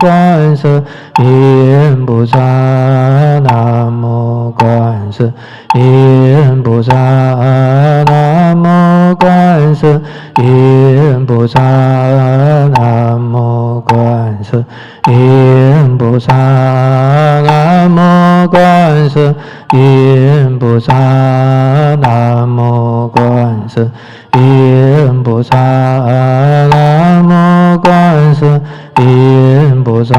观世音菩萨，南无观世音菩萨，南无观世音菩萨，南无观世音菩萨，南无观世音菩萨，南无观世音菩萨，南无观世音菩萨，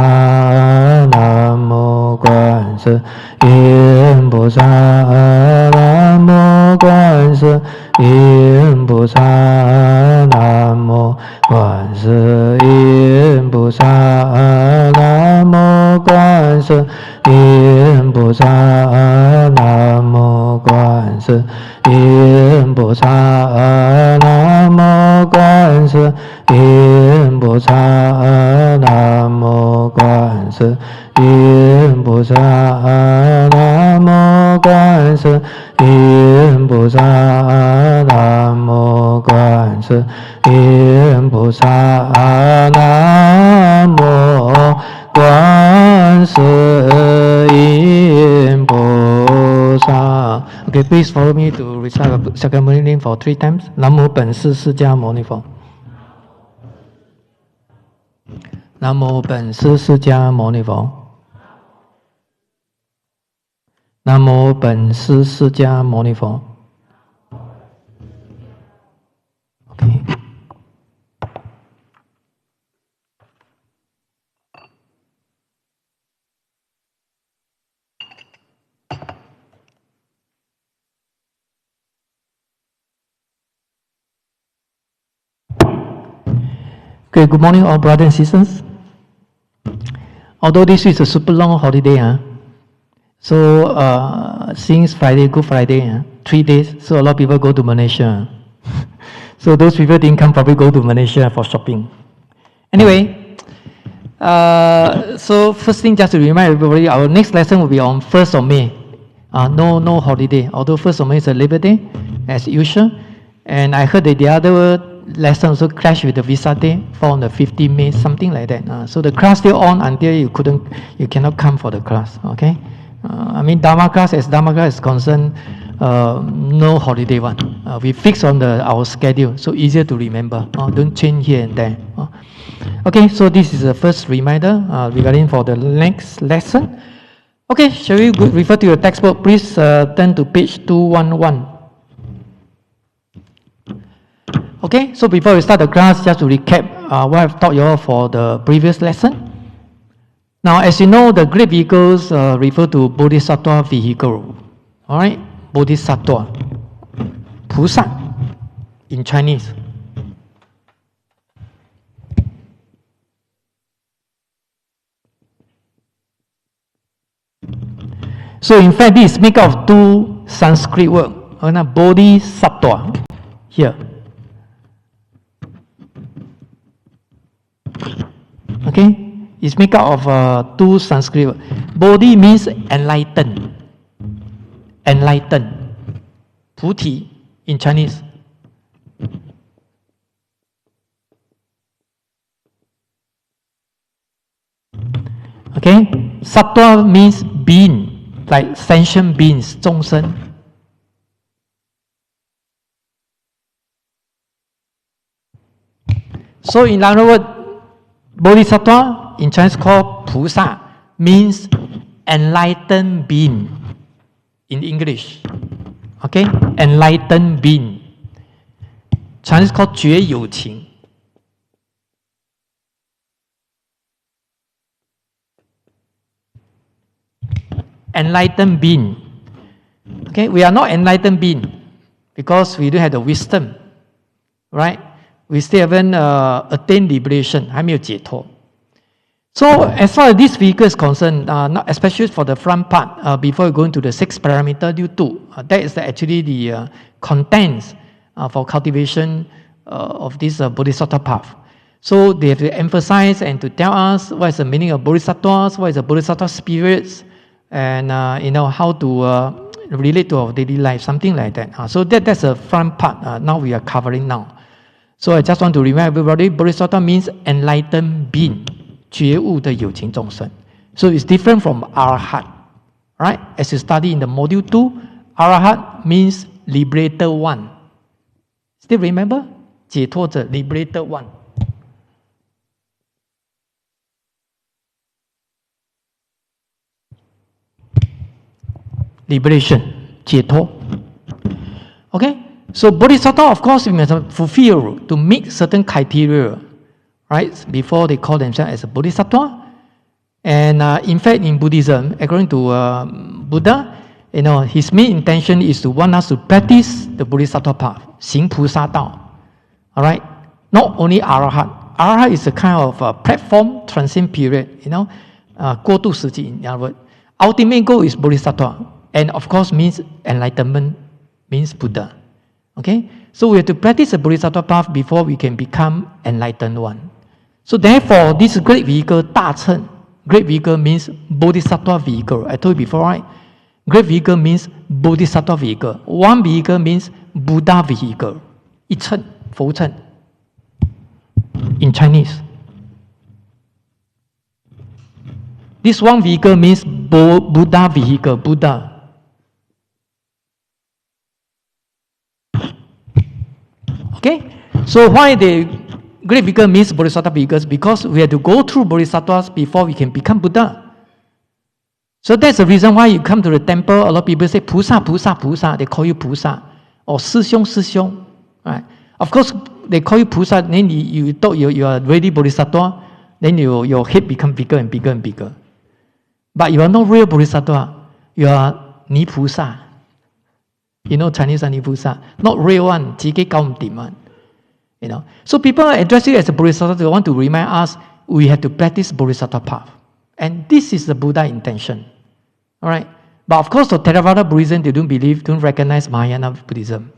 南无观世音菩萨，南无观世音菩萨，南无观世音菩萨，南无观世音菩萨，南无观世音菩萨，南无观世音菩萨，南无观世音菩萨，南无观世音菩萨，南无观世音菩萨，南无观世音菩萨。Okay, please follow me to recite the second morning name for 3 times. 南无本师释迦牟尼佛。南无本师释迦牟尼佛。南无本师释迦牟尼佛。Okay. Okay, good morning all brothers and sisters. Although this is a super long holiday, so since Friday, Good Friday, 3 days, so a lot of people go to Malaysia. So those people didn't come probably go to Malaysia for shopping. Anyway, so first thing just to remind everybody, our next lesson will be on 1st of May. No holiday, although 1st of May is a Labor Day, as usual. And I heard that the other lesson also clashed with the Visa Day, fall on the 15th May, something like that. So the class still on until you cannot come for the class. Okay. I mean Dharma class, as Dharma class is concerned, no holiday one. We fix on our schedule, so easier to remember. Don't change here and there. Okay, so this is the first reminder regarding for the next lesson. Okay, shall we refer to your textbook? Please turn to page 211. Okay, so before we start the class, just to recap what I've taught you all for the previous lesson. Now, as you know, the great vehicles refer to Bodhisattva vehicle. All right, Bodhisattva, 菩萨 in Chinese. So, in fact, this is made up of 2 Sanskrit words. Bodhisattva here. Okay, it's made up of 2 Sanskrit words. Bodhi means enlightened. Enlightened. 菩提 in Chinese. Okay, Sattva means being, like sentient beings, 众生. So in other words, Bodhisattva in Chinese called 菩萨 means enlightened being in English. Okay, enlightened being. Chinese called 觉有情. Enlightened being. Okay, we are not enlightened being because we don't have the wisdom, right? We still haven't attained liberation, 还没有解脱. So as far as this vehicle is concerned, not especially for the front part, before we go into the 6 parameter, due to that is actually the contents for cultivation of this Bodhisattva path. So they have to emphasize and to tell us what is the meaning of Bodhisattvas, what is the Bodhisattva spirits, and how to relate to our daily life, something like that. So that's the front part. Now we are covering now. So I just want to remind everybody, Bodhisattva means enlightened being. 觉悟的有情众生。So it's different from Arahat. Right? As you study in the module 2, Arahat means liberator one. Still remember? 解脱者 liberator one. Liberation, 解脱. Okay? So Bodhisattva, of course, we must fulfill to meet certain criteria, right? Before they call themselves as a Bodhisattva. And in fact, in Buddhism, according to Buddha, his main intention is to want us to practice the Bodhisattva path, 行菩萨道. All right? Not only Arahat. Arahat is a kind of platform, transient period, 过渡时期, in other words. Ultimate goal is Bodhisattva. And of course means enlightenment, means Buddha. Okay? So we have to practice the Bodhisattva path before we can become enlightened one. So therefore, this great vehicle, 大乘, great vehicle means Bodhisattva vehicle. I told you before, right? Great vehicle means Bodhisattva vehicle. One vehicle means Buddha vehicle. 一乘, 佛乘. In Chinese. This one vehicle means Buddha vehicle, Buddha. Okay? So why the great vehicle means Bodhisattva vehicles? Because we have to go through Bodhisattvas before we can become Buddha. So that's the reason why you come to the temple, a lot of people say, Pusa, Pusa, Pusa. They call you Pusa. Or Sixiong, Sixiong. Right? Of course, they call you Pusa, then you thought you are already Bodhisattva, then your head becomes bigger and bigger and bigger. But you are not real Bodhisattva. You are Ni Pusa. Chinese are Ni Pusa. Not real one. So people address you as a Bodhisattva. They want to remind us we have to practice Bodhisattva path. And this is the Buddha intention. Alright? But of course, the Theravada Buddhism, they don't recognize Mahayana Buddhism.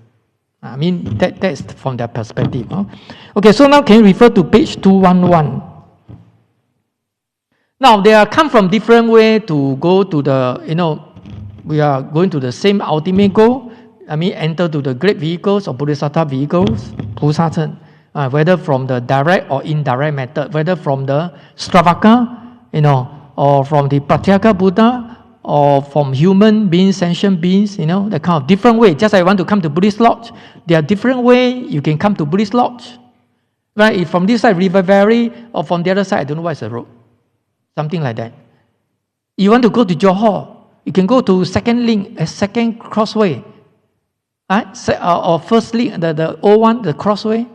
I mean, that's from their perspective. Huh? Okay, so now can you refer to page 211? Now, they are come from different way to go to the, we are going to the same ultimate goal. I mean, enter to the great vehicles or Bodhisattva vehicles, Pusachen, whether from the direct or indirect method, whether from the Stravaka, or from the Pratyeka Buddha, or from human beings, sentient beings, that kind of different way. Just like I want to come to Buddhist lodge, there are different way you can come to Buddhist lodge. Right? If from this side, River Valley, or from the other side, I don't know what is the road. Something like that. You want to go to Johor, you can go to second link, a second crossway. Right? Or first link, the old one, the crossway.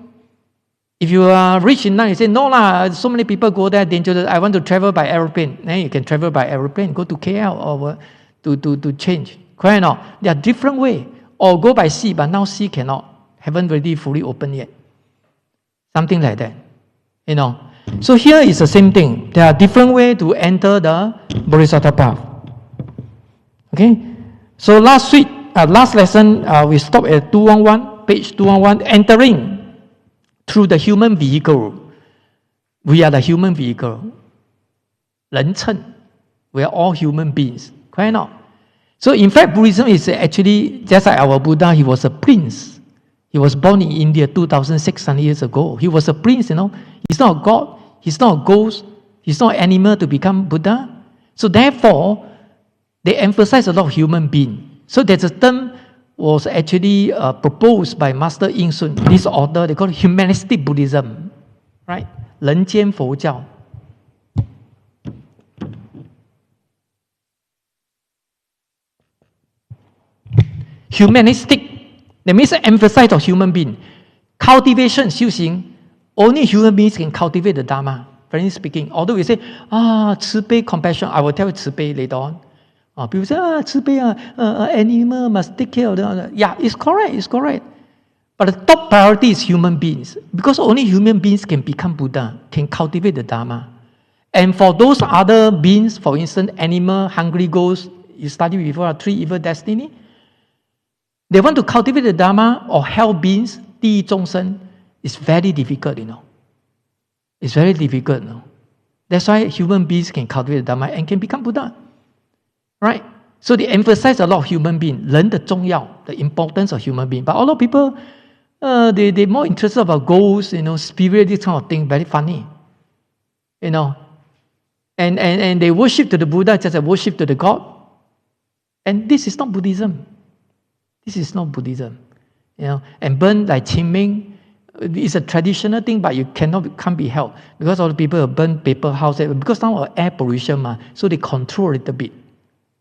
If you are rich enough, you say, no lah, so many people go there, dangerous. I want to travel by aeroplane. Then you can travel by aeroplane, go to KL or to change. Correct or not? There are different ways. Or go by sea, but now sea cannot. Haven't really fully opened yet. Something like that. So here is the same thing. There are different ways to enter the Bodhisattva path. Okay? So last lesson, we stopped at 211, page 211, entering through the human vehicle. We are the human vehicle. 人乘. We are all human beings. Correct or not? So in fact, Buddhism is actually, just like our Buddha, he was a prince. He was born in India 2,600 years ago. He was a prince, He's not a god. He's not a ghost. He's not an animal to become Buddha. So therefore, they emphasize a lot of human being. So there's a term was actually proposed by Master Yin Sun. This order, they call it humanistic Buddhism. Right? 人间佛教. Humanistic, that means emphasize of human being. Cultivation, 修行, only human beings can cultivate the Dharma. Frankly speaking, although we say,慈悲, compassion, I will tell you 慈悲 later on. People say, 慈悲, animal must take care of them. Yeah, it's correct. But the top priority is human beings. Because only human beings can become Buddha, can cultivate the Dharma. And for those other beings, for instance, animal, hungry ghosts, you studied before, 3 evil destiny, they want to cultivate the Dharma or help beings, 第一众生, it's very difficult, It's very difficult, That's why human beings can cultivate the Dharma and can become Buddha. Right? So they emphasize a lot of human being, 人的重要, the importance of human being. But a lot of people, they're more interested about ghosts, spirit, this kind of thing, very funny. And they worship to the Buddha just a worship to the God. And this is not Buddhism. This is not Buddhism. And burn like Qing, it's a traditional thing, but can't be held. Because all the people burn paper house. Because now air pollution, so they control a little bit.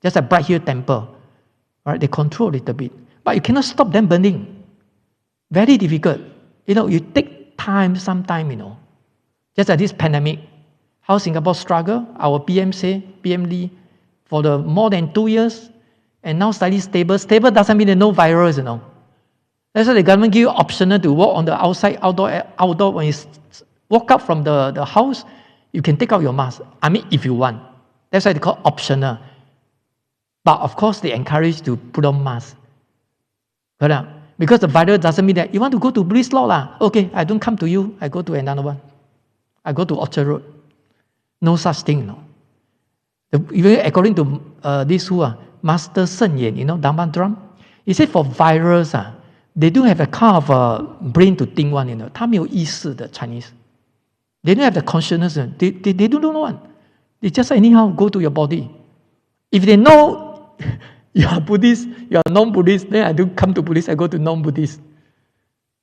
Just a Bright Hill temple. Right? They control a little bit. But you cannot stop them burning. Very difficult. You take some time, Just like this pandemic. How Singapore struggle, our PM Lee, for the more than 2 years, and now slightly stable. Stable doesn't mean there's no virus, That's why the government give you optional to walk on the outside, outdoor. When you walk out from the house, you can take out your mask. If you want. That's why they call optional. But of course, they encourage to put on mask. Because the virus doesn't mean that you want to go to Buddhist law. Okay, I don't come to you. I go to another one. I go to Orchard Road. No such thing, Even according to this Master Shen Yan, Dharma drum, he said for virus, they don't have a kind of a brain to think one, 他没有意识的 Chinese. They don't have the consciousness. They don't know one. They just anyhow go to your body. If they know you are Buddhist, you are non-Buddhist, then I don't come to Buddhist, I go to non-Buddhist.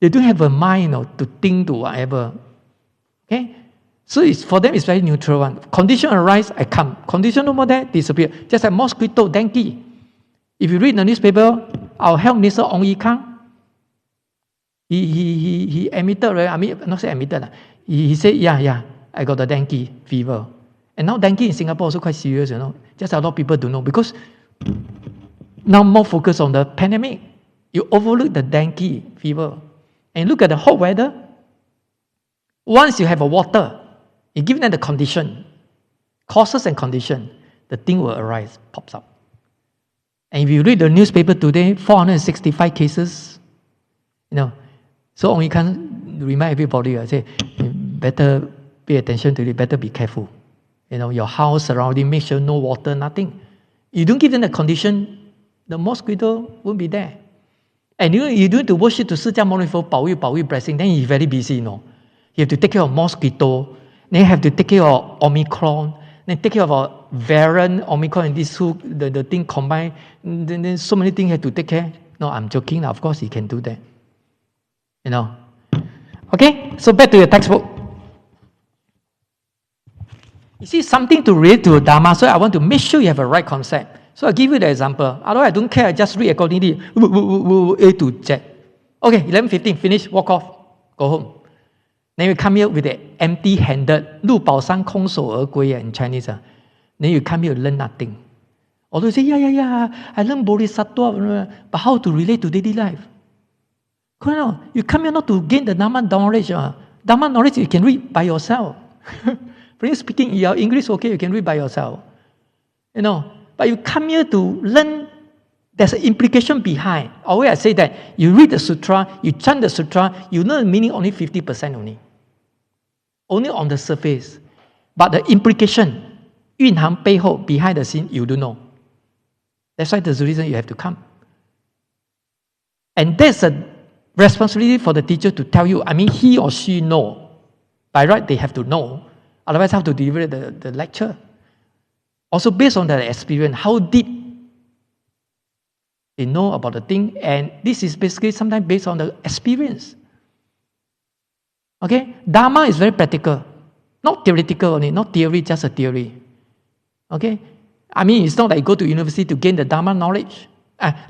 They don't have a mind to think to whatever. Okay? So for them, it's very neutral one. Condition arise, I come. Condition no more there, disappear. Just like mosquito, dengue. If you read the newspaper, our health minister, Ong Yi Kang, he admitted, right? Not say admitted. He said, yeah, I got the dengue fever. And now dengue in Singapore also quite serious, Just a lot of people don't know. Because now more focus on the pandemic. You overlook the dengue fever. And look at the hot weather. Once you have a water, you give them the condition, causes and condition, the thing will arise, pops up. And if you read the newspaper today, 465 cases, so only can remind everybody, I say, better pay attention to it, better be careful. Your house surrounding, make sure no water, nothing. You don't give them the condition, the mosquito won't be there. And you don't have to worship to释迦牟尼佛保佑 blessing, then you're very busy, You have to take care of mosquito, then you have to take care of Omicron, then take care of a variant Omicron and this the thing combined. Then so many things you have to take care. No, I'm joking. Of course, you can do that. Okay, so back to your textbook. You see, something to relate to Dharma, so I want to make sure you have a right concept. So I'll give you the example. Otherwise, I don't care. I just read accordingly. A to Z. Okay, 11:15, finish, walk off, go home. Then you come here with the empty-handed, 入宝山空手而归 in Chinese. Then you come here to learn nothing. Although you say, yeah, I learn Bodhisattva, but how to relate to daily life? You come here not to gain the Dharma knowledge. Dharma knowledge you can read by yourself. Frankly speaking, your English okay, you can read by yourself. But you come here to learn, there's an implication behind. Always I say that you read the sutra, you chant the sutra, you know the meaning only 50% only. Only on the surface. But the implication, 蕴含背后 behind the scene, you don't know. That's why there's the reason you have to come. And that's a responsibility for the teacher to tell you. He or she know. By right, they have to know. Otherwise, how to deliver the lecture? Also based on their experience, how deep they know about the thing. And this is basically sometimes based on the experience. Okay? Dharma is very practical. Not theoretical only. Not theory, just a theory. Okay? It's not like you go to university to gain the Dharma knowledge.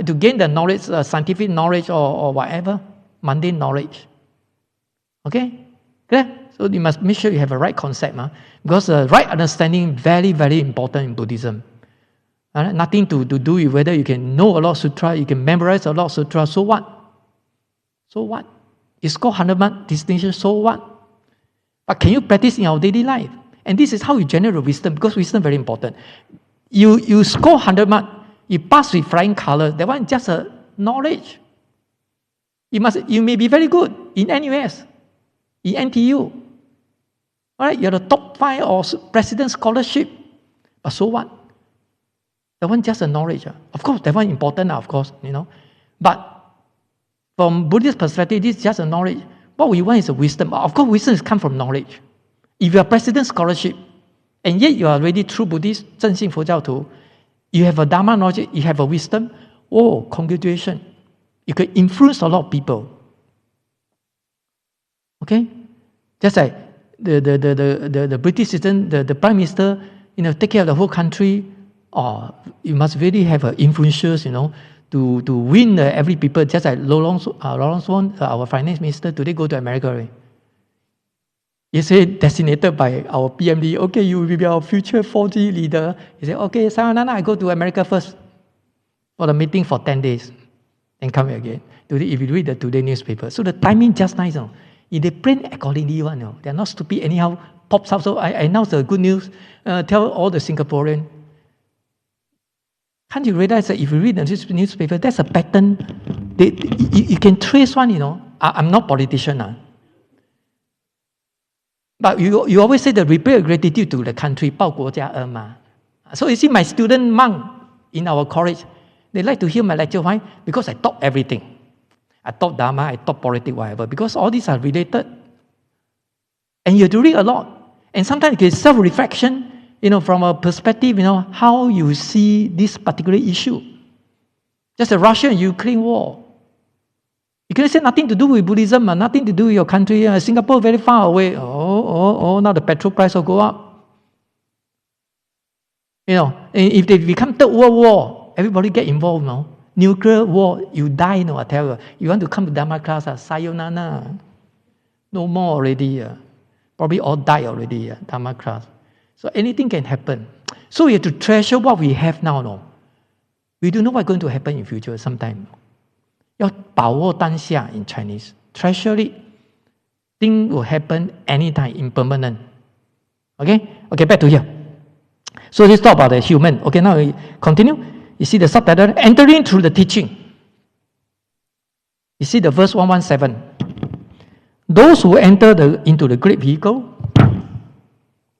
To gain the knowledge, scientific knowledge or whatever, mundane knowledge. Okay? Clear? So you must make sure you have a right concept. Because the right understanding very, very important in Buddhism. Nothing to do with whether you can know a lot of sutra, you can memorize a lot of sutra, so what? So what? It's called 100-mark distinction, so what? But can you practice in our daily life? And this is how you generate wisdom, because wisdom is very important. You score 100 mark, you pass with flying colors, that one is just a knowledge. You may be very good in NUS, in NTU. All right, you're the top 5 or president scholarship. But so what? That one just a knowledge. Of course, that one important, of course, But from Buddhist perspective, this is just a knowledge. What we want is a wisdom. Of course, wisdom comes from knowledge. If you are president scholarship, and yet you are already true Buddhist, 正信佛教徒, you have a Dharma knowledge, you have a wisdom, congratulations. You can influence a lot of people. Okay? Just like the British citizen, the Prime Minister, take care of the whole country. You must really have influencers, to win every people. Just like Lawrence Wong, our finance minister, today go to America. Right? He said, designated by our PMD, okay, you will be our future 4G leader. He said, okay, Sayonara, I go to America first for the meeting for 10 days and come here again. Today, if you read the Today newspaper. So the timing just nice. If they plan accordingly, they're not stupid, anyhow pops up. So I announce the good news, tell all the Singaporeans. Can't you realize that if you read the newspaper, there's a pattern. You can trace one, I'm not a politician. But you always say the repay of gratitude to the country, 报国家恩嘛. So you see, my student monk in our college, they like to hear my lecture. Why? Because I taught everything. I taught Dharma, I taught politics, whatever. Because all these are related. And you have to read a lot. And sometimes you get self-reflection, from a perspective, how you see this particular issue. Just the Russia and Ukraine war. You can say nothing to do with Buddhism, nothing to do with your country. Singapore very far away. Now the petrol price will go up. And if they become third world war, everybody get involved, Nuclear war, you die, I tell you. You want to come to Dharma class, sayonara. No more already. Probably all die already, Dharma class. So anything can happen. So we have to treasure what we have now. We don't know what's going to happen in future sometime. 要把握当下 in Chinese. Treasure it. Things will happen anytime, impermanent. Okay, back to here. So let's talk about the human. Okay, now we continue. You see the subtitle, entering through the teaching. You see the verse 117. Those who enter into the great vehicle,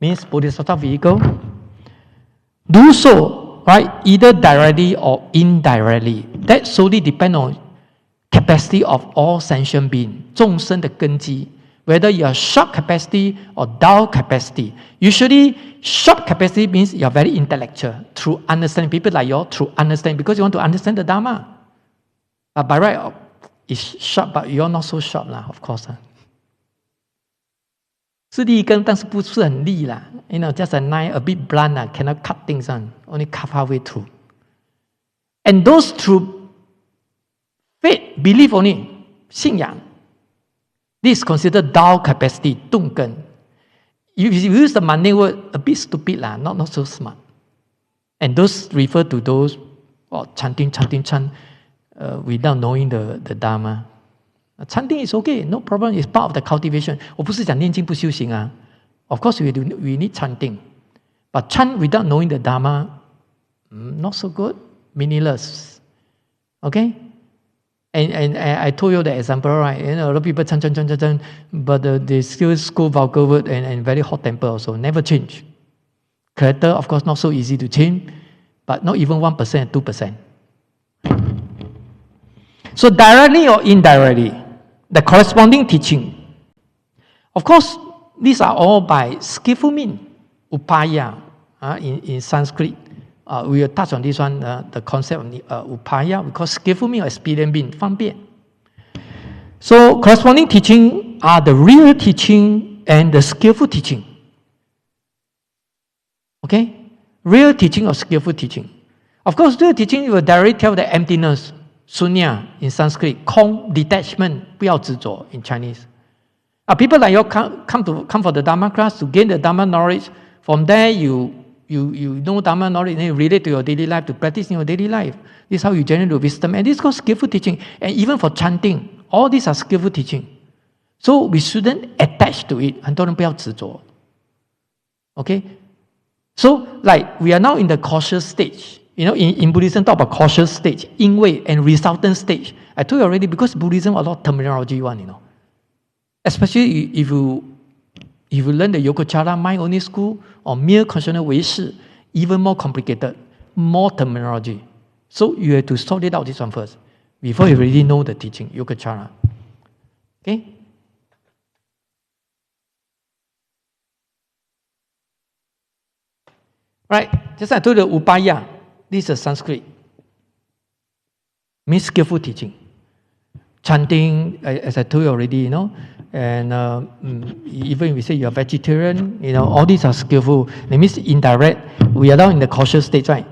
means Bodhisattva vehicle, do so, right, either directly or indirectly. That solely depends on capacity of all sentient beings, 众生的根基. Whether you are sharp capacity or dull capacity. Usually, sharp capacity means you are very intellectual, through understanding. People like you, through understanding, because you want to understand the Dharma. But by right, it's sharp, but you're not so sharp, of course. 是利根，但是不是很利啦。Just a knife, a bit blunt, cannot cut things on. Only cut halfway through. And those through faith, belief only, 信仰. This is considered dull capacity, 钝根. If you use the mundane word, a bit stupid, not so smart. And those refer to those chanting, without knowing the Dharma. Chanting is okay, no problem, it's part of the cultivation. 我不是讲念经不修行啊. Of course, we need chanting. But chant without knowing the Dharma, not so good, meaningless. Okay? And I told you the example, right? A lot of people chant, but they still school vulgar word and very hot temper also. Never change. Character, of course, not so easy to change, but not even 1%, 2%. So directly or indirectly, the corresponding teaching. Of course, these are all by skillful means, upaya, in Sanskrit. We will touch on this one, the concept of upaya, because skillful means or expedient means, 方便. So corresponding teaching are the real teaching and the skillful teaching. Okay? Real teaching or skillful teaching. Of course, real teaching will directly tell the emptiness, sunya in Sanskrit, 空 detachment, 不要执着 in Chinese. People like you come for the Dharma class to gain the Dharma knowledge. From there, you know Dharma knowledge, and you relate to your daily life, to practice in your daily life. This is how you generate the wisdom. And this is called skillful teaching. And even for chanting, all these are skillful teaching. So we shouldn't attach to it. 很多人不要执着. Okay? So, like, we are now in the cautious stage. In Buddhism, talk about cautious stage, 因为 and resultant stage. I told you already, because Buddhism a lot of terminology one, Especially if you learn the Yogacara mind only school or mere consciousness 唯识, even more complicated, more terminology. So you have to sort it out this one first before you really know the teaching, Yogacara. Okay? Right? Just like I told you, upaya, this is Sanskrit. Means skillful teaching. Chanting, as I told you already, and even if we say you're vegetarian, all these are skillful. That means indirect. We are now in the cautious stage, right?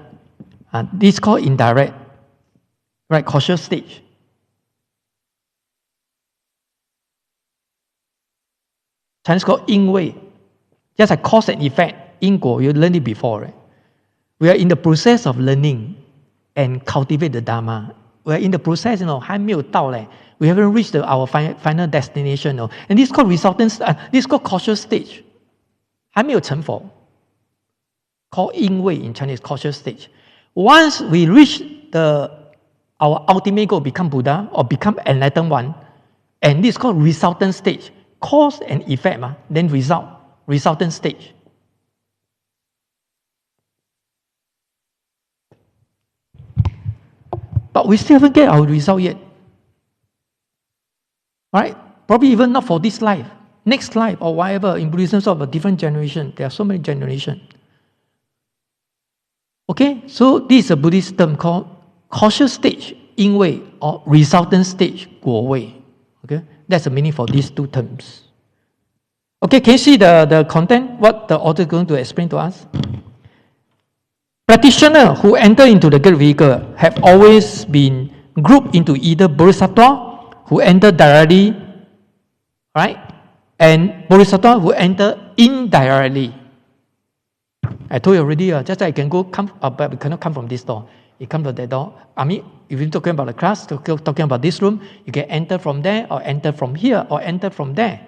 This is called indirect, right? Cautious stage. Chinese called 因位. Just like cause and effect. 因果, you learned it before, right? We are in the process of learning and cultivate the Dharma. We are in the process, 还没有到嘞. We haven't reached our final destination. And this is called resultant, this is called cautious stage. 还没有成佛. Called 因位 in Chinese, cautious stage. Once we reach our ultimate goal, become Buddha or become enlightened one, and this is called resultant stage. Cause and effect, then resultant stage. But we still haven't get our result yet. Right? Probably even not for this life. Next life or whatever, in Buddhism of a different generation. There are so many generations. Okay? So this is a Buddhist term called cautious stage, 因位, or resultant stage, 果位. Okay? That's the meaning for these two terms. Okay, can you see the content? What the author is going to explain to us? Practitioners who enter into the great vehicle have always been grouped into either Bodhisattva, who enter directly, right? And Bodhisattva who enter indirectly. I told you already, just like I can but we cannot come from this door. You come from that door. I mean, if you're talking about the class, talking about this room, you can enter from there, or enter from here, or enter from there.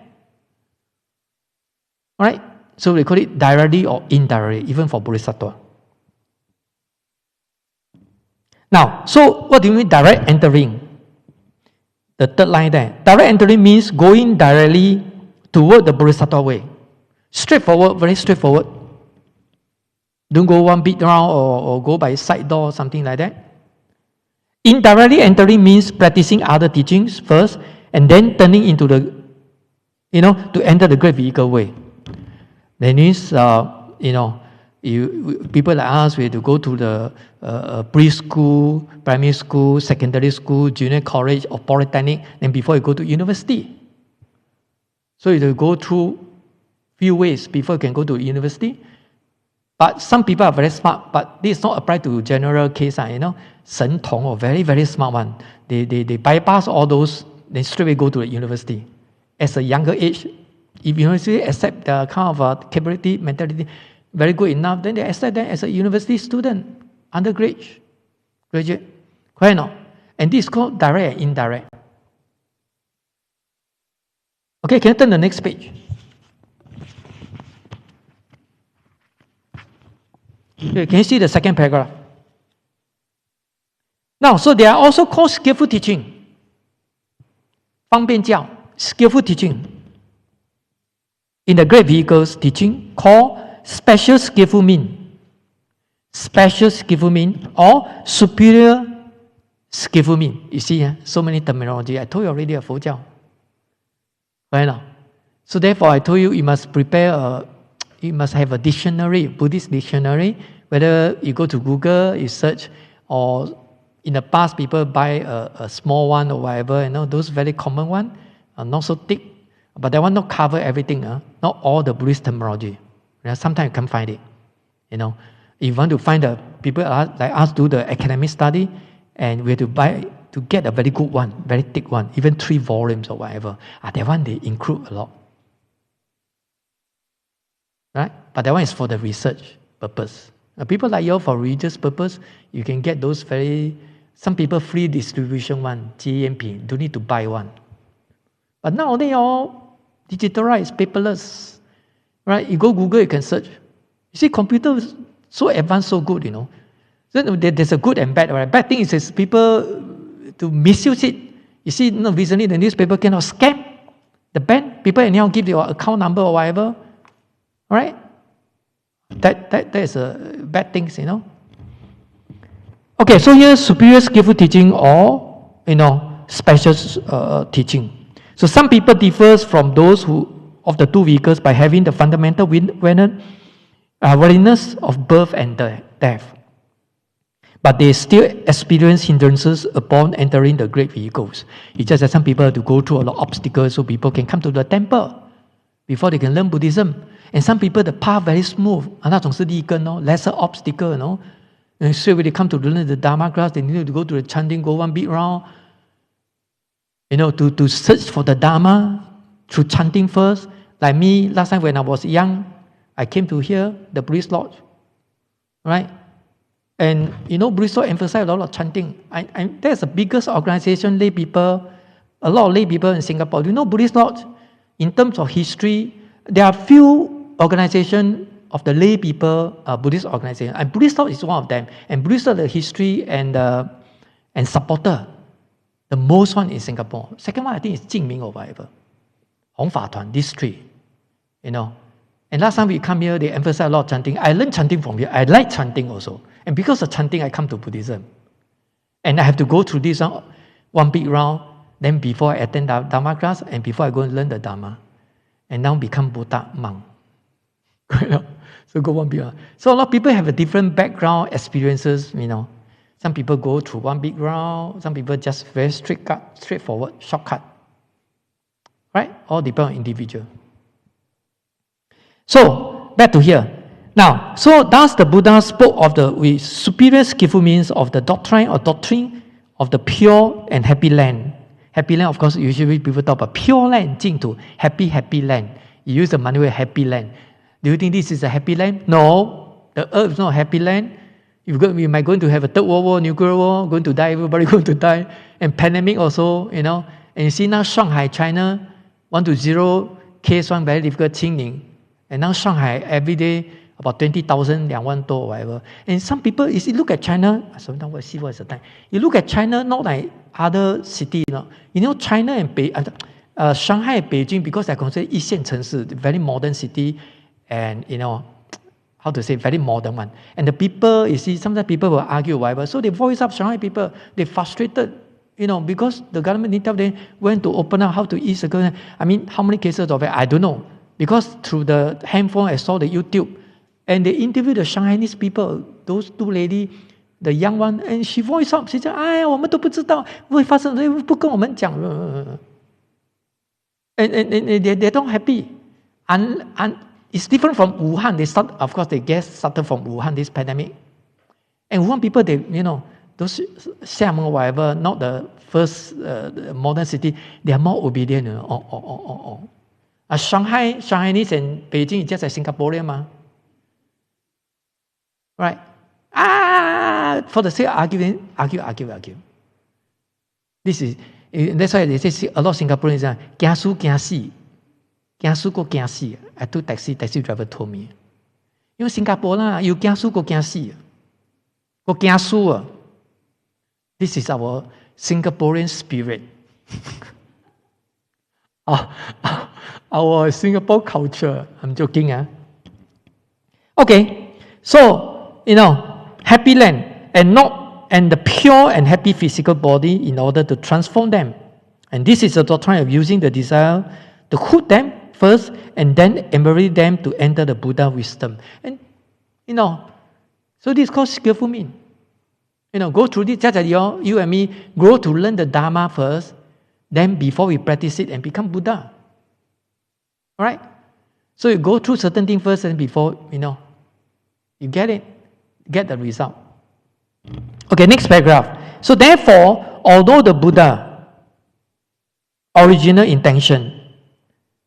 All right? So we call it directly or indirectly, even for Bodhisattva. Now, so what do you mean direct entering? The third line there. Direct entering means going directly toward the Bodhisattva way. Straightforward, very straightforward. Don't go one big round or go by side door, something like that. Indirectly entering means practicing other teachings first and then turning into to enter the great vehicle way. That means, people like us, we have to go to the preschool, primary school, secondary school, junior college, or polytechnic, then before you go to university. So you have to go through few ways before you can go to university. But some people are very smart, but this is not applied to general case. 神童 or very, very smart one. They bypass all those, then straight away go to the university. As a younger age, if university accept the kind of capability, mentality, very good enough, then they accept them as a university student, undergraduate, graduate. Correct or not? And this is called direct and indirect. Okay, can you turn the next page? Okay, can you see the second paragraph? Now, so they are also called skillful teaching. 方便教, skillful teaching. In the great vehicles teaching, called special skillful mean. Special skillful mean or superior skillful mean. You see, so many terminology. I told you already, 佛教. Right now. So therefore, I told you, you must prepare you must have a dictionary, Buddhist dictionary. Whether you go to Google, you search, or in the past, people buy a small one or whatever, those very common one, not so thick, but that one not cover everything, not all the Buddhist terminology. Sometimes you can't find it. If you want to find the people like us do the academic study, and we have to buy to get a very good one, very thick one, even 3 volumes or whatever. That one they include a lot. Right? But that one is for the research purpose. People like you, for religious purpose, you can get those some people free distribution one, GMP, don't need to buy one. But now they all digitalized, paperless. Right? You go Google, you can search. You see, computer is so advanced, so good, So there's a good and bad. Right? Bad thing is people to misuse it. You see, recently the newspaper cannot scam the bank. People anyhow give your account number or whatever. All right? That is a bad thing, Okay, so here's superior skillful teaching or, special teaching. So some people differ from those of the two vehicles by having the fundamental awareness of birth and death. But they still experience hindrances upon entering the great vehicles. It's just that some people have to go through a lot of obstacles so people can come to the temple before they can learn Buddhism. And some people, the path very smooth. 那种是立根, lesser obstacle, And straight away they come to learn the Dharma class, they need to go to the chanting, go one big round. To search for the Dharma through chanting first. Like me, last time when I was young, I came to here, the Buddhist Lodge. Right? And Buddhist Lodge emphasize a lot of chanting. That's the biggest organization, lay people, a lot of lay people in Singapore. Buddhist Lodge, in terms of history, there are few organizations of the lay people, Buddhist organization. And Buddhist Lodge is one of them. And Buddhist Lodge, the history and supporter, the most one in Singapore. Second one, I think is Qing or whatever. Hong Fa Tuan, these three. And last time we come here, they emphasize a lot of chanting. I learned chanting from here. I like chanting also. And because of chanting, I come to Buddhism. And I have to go through this one big round. Then before I attend the Dharma class, and before I go and learn the Dharma. And now become Buddha monk. So go one big round. So a lot of people have a different background, experiences, Some people go through one big round. Some people just very straightforward, shortcut. Right? All depend on individual. So, back to here. Now, so thus the Buddha spoke of the superior skillful means of the doctrine of the pure and happy land. Happy land, of course, usually people talk about pure land, 净土, happy land. You use the money word happy land. Do you think this is a happy land? No, the earth is not a happy land. We might going to have a third world war, nuclear war, going to die, everybody going to die, and pandemic also, And you see now Shanghai, China, 1-0 case one very difficult, Qing. And now Shanghai, every day, about 20,000, 2,000 or whatever. And some people, you look at China, sometimes we see what's the time. You look at China, not like other cities. China and Shanghai and Beijing, because they're considered 一线城市, very modern city, and how to say, very modern one. And the people, you see, sometimes people will argue whatever. So they voice up Shanghai people, they frustrated, because the government didn't tell them when to open up, how to ease the government. I mean, how many cases of it? I don't know. Because through the handphone, I saw the YouTube, and they interviewed the Shanghainese people, those two ladies, the young one, and she voiced up, she said, 哎呀，我们都不知道会发生，不跟我们讲。And they're not happy. And it's different from Wuhan. Of course, they started from Wuhan, this pandemic. And Wuhan people, those Xiamen or whatever, not the first modern city, they are more obedient. Shanghai, Chinese and Beijing is just like Singaporean, right? For the sake of arguing, argue. That's why they say a lot of Singaporeans are 驚輸驚死，驚輸過驚死。I took taxi driver told me， 因為新加坡啦，要驚輸過驚死，過驚輸啊。This is our Singaporean spirit. Our Singapore culture. I'm joking. Okay, so happy land and the pure and happy physical body in order to transform them. And this is the doctrine of using the desire to hook them first and then embody them to enter the Buddha wisdom. And so this is called skillful mean. Go through this, just like you and me grow to learn the Dharma first, then before we practice it and become Buddha. Alright? So you go through certain things first and before, you get it, get the result. Okay, next paragraph. So therefore, although the Buddha original intention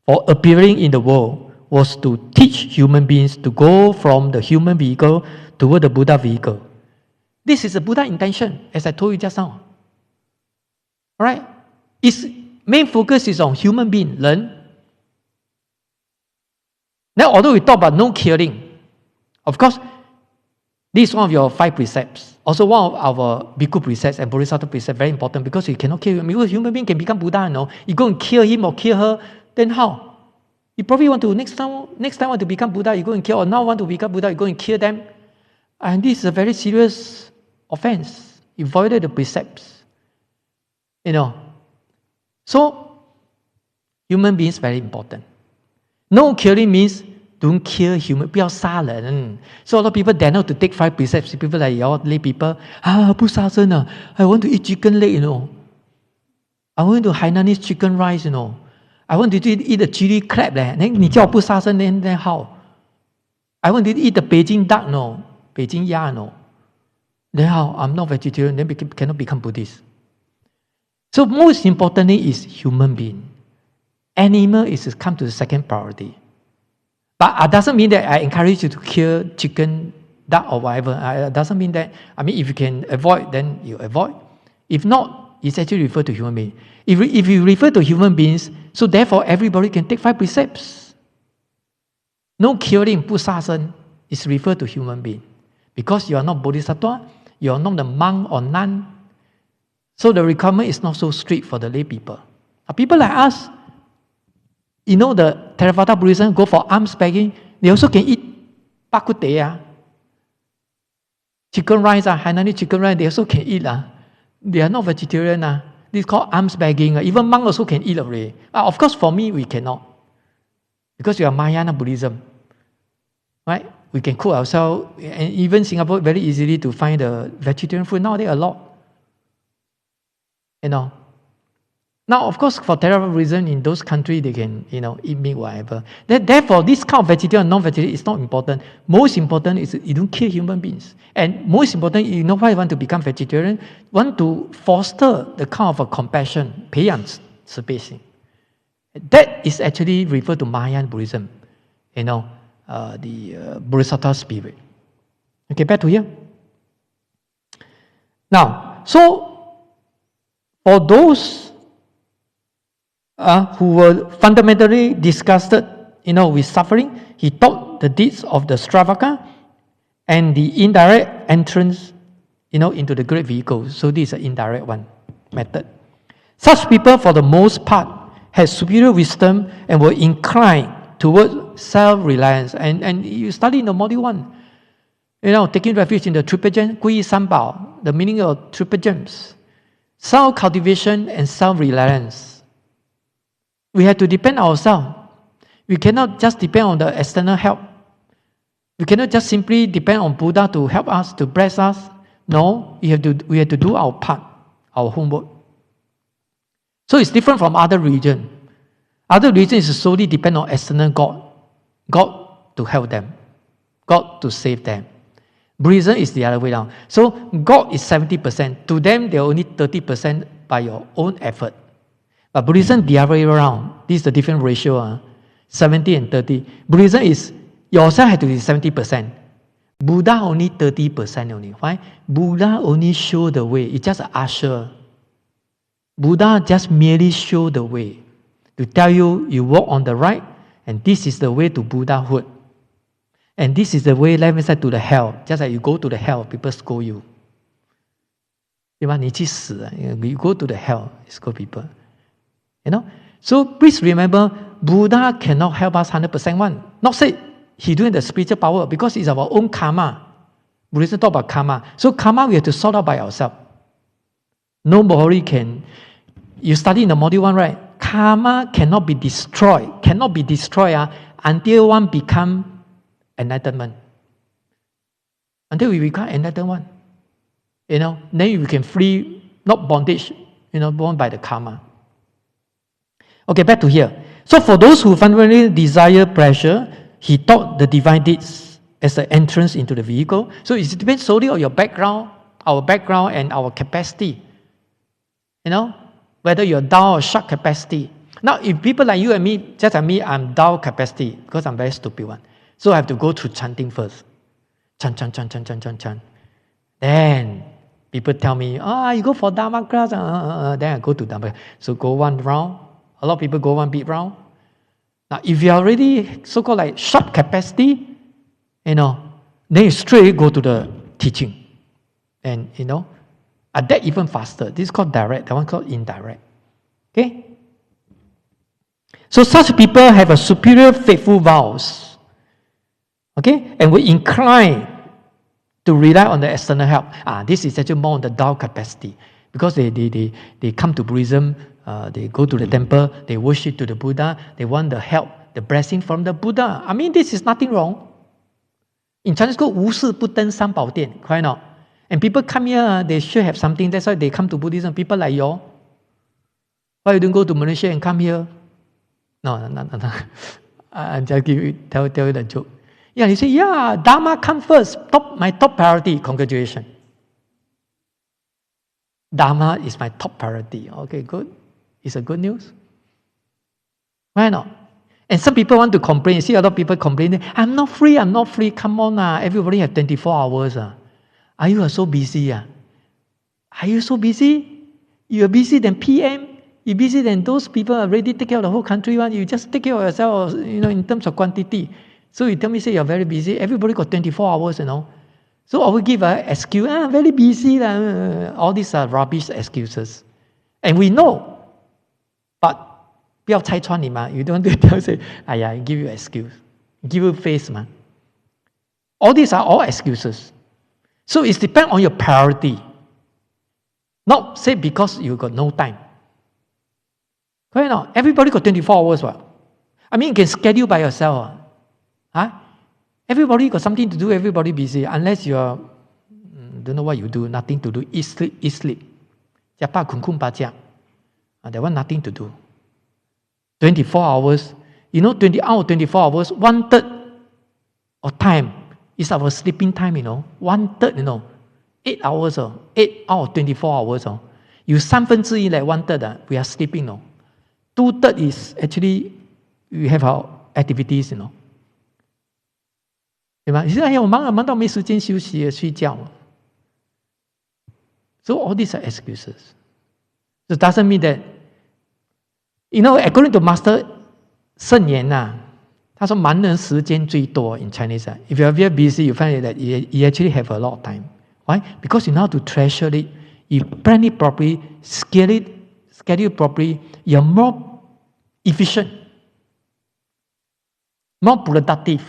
for appearing in the world was to teach human beings to go from the human vehicle toward the Buddha vehicle. This is the Buddha intention, as I told you just now. Alright? Its main focus is on human being, learn. Now, although we talk about no killing, of course, this is one of your 5 precepts. Also, one of our Bhikkhu precepts and Bodhisattva precepts, very important, because you cannot kill him. Because human being can become Buddha, You go and kill him or kill her, then how? You probably want to, next time want to become Buddha, you go and kill, or now want to become Buddha, you go and kill them. And this is a very serious offense. You violated the precepts. So, human beings very important. No killing means don't kill human, 不要杀人. So a lot of people dare not to take 5 precepts. People like your lay people, 不杀生啊, I want to eat chicken leg, I want to Hainanese chicken rice, I want to eat the chili crab. 你叫我不杀生 then how? I want to eat the Beijing duck, Beijing ya, Then how? I'm not vegetarian, then cannot become Buddhist. So most importantly is human being. Animal is come to the second priority. But it doesn't mean that I encourage you to kill chicken, duck or whatever. It doesn't mean that, if you can avoid, then you avoid. If not, it's actually referred to human being. If you refer to human beings, so therefore everybody can take 5 precepts. No killing, 不杀生, is referred to human being. Because you are not bodhisattva, you are not the monk or nun. So the requirement is not so strict for the lay people. People like us, the Theravada Buddhism go for alms begging, they also can eat bak kut teh, chicken rice, Hainanese chicken rice, they also can eat. They are not vegetarian. This is called alms begging. Even monk also can eat already. Of course, for me, we cannot. Because we are Mahayana Buddhism. Right? We can cook ourselves. And even Singapore, very easily to find the vegetarian food. Nowadays, a lot. Now, of course, for Theravada Buddhism, in those countries, they can, eat meat, whatever. Therefore, this kind of vegetarian and non-vegetarian is not important. Most important is you don't kill human beings. And most important, why you want to become vegetarian? Want to foster the kind of a compassion, 培养慈悲心. That is actually referred to Mahayana Buddhism, the Bodhisattva spirit. Okay, back to here. Now, so for those who were fundamentally disgusted, with suffering, he taught the deeds of the Stravaka and the indirect entrance, into the great vehicle. So this is an indirect method. Such people, for the most part, had superior wisdom and were inclined towards self-reliance. And you study in the module 1, taking refuge in the triple gem, 皈依三宝, the meaning of triple gems, self-cultivation and self-reliance. We have to depend on ourselves. We cannot just depend on the external help. We cannot just simply depend on Buddha to help us, to bless us. No, we have to do our part, our homework. So it's different from other religions. Other religions is solely depend on external God to help them, God to save them. Buddhism is the other way around. So God is 70%. To them, they're only 30% by your own effort. But Buddhism, the other way around. This is the different ratio, 70 and 30. Buddhism is, yourself has to be 70%. Buddha only 30% only. Why? Buddha only show the way. It's just an usher. Buddha just merely show the way. To tell you, you walk on the right, and this is the way to Buddhahood. And this is the way, let me say, to the hell. Just like you go to the hell, people scold you. You go to the hell, scold people. So please remember, Buddha cannot help us 100% one. Not say he doing the spiritual power, because it's our own karma. Buddhism talk about karma. So karma we have to sort out by ourselves. Nobody can. You study in the module 1, right? Karma cannot be destroyed. Until one become enlightenment. Until we become enlightenment, then we can free, not bondage, born by the karma. Okay, back to here. So for those who fundamentally desire pleasure, he taught the divine deeds as the entrance into the vehicle. So it depends solely on your background, our background and our capacity. Whether you're down or sharp capacity. Now, if people like you and me, just like me, I'm down capacity because I'm very stupid one. So I have to go through chanting first. Chant. Then people tell me, you go for Dharma class. Then I go to Dharma. So go one round. A lot of people go one big round. Now, if you are already so-called like sharp capacity, then you straight go to the teaching. And, that even faster. This is called direct. That one called indirect. Okay? So such people have a superior faithful vows. Okay? And will incline to rely on the external help. This is actually more on the Tao capacity. Because they come to Buddhism, they go to the temple, they worship to the Buddha, they want the help, the blessing from the Buddha. I mean, this is nothing wrong. In Chinese school, 无事不登三宝殿, correct or not? And people come here, they should have something. That's why they come to Buddhism. People like you. Why you don't go to Malaysia and come here? No. I just tell you the joke. Yeah, you say, yeah, Dharma come first. My top priority. Congratulations. Dharma is my top priority. Okay, good. It's a good news. Why not? And some people want to complain. You see a lot of people complaining, I'm not free. Come on. Everybody have 24 hours. Are you so busy? Are you so busy? You're busy than PM. You're busy than those people already take care of the whole country. You just take care of yourself, in terms of quantity. So you tell me, say you're very busy. Everybody got 24 hours, So I will give an excuse. Very busy. All these are rubbish excuses. And we know. But 不要拆穿你嘛. You don't want to say, give you excuse. Give you face, man. All these are all excuses. So it depends on your priority. Not say because you got no time. Correct or not? Everybody got 24 hours. What? I mean, you can schedule by yourself. Everybody got something to do. Everybody busy. Unless you are, don't know what you do. Nothing to do. Eat, sleep. That one nothing to do. 24 hours. 24 hours, 1/3 of time is our sleeping time, 1/3, 8 hours, 8 out of 24 hours. You 1/3 like 1/3, we are sleeping, 2/3 is actually, we have our activities, 对吧？你说，我忙到没时间休息睡觉。So all these are excuses. So it doesn't mean that, according to Master 圣言他说盲人时间最多 in Chinese. If you are very busy, you find that you actually have a lot of time. Why? Because you know how to treasure it. You plan it properly, schedule properly. You're more efficient, more productive.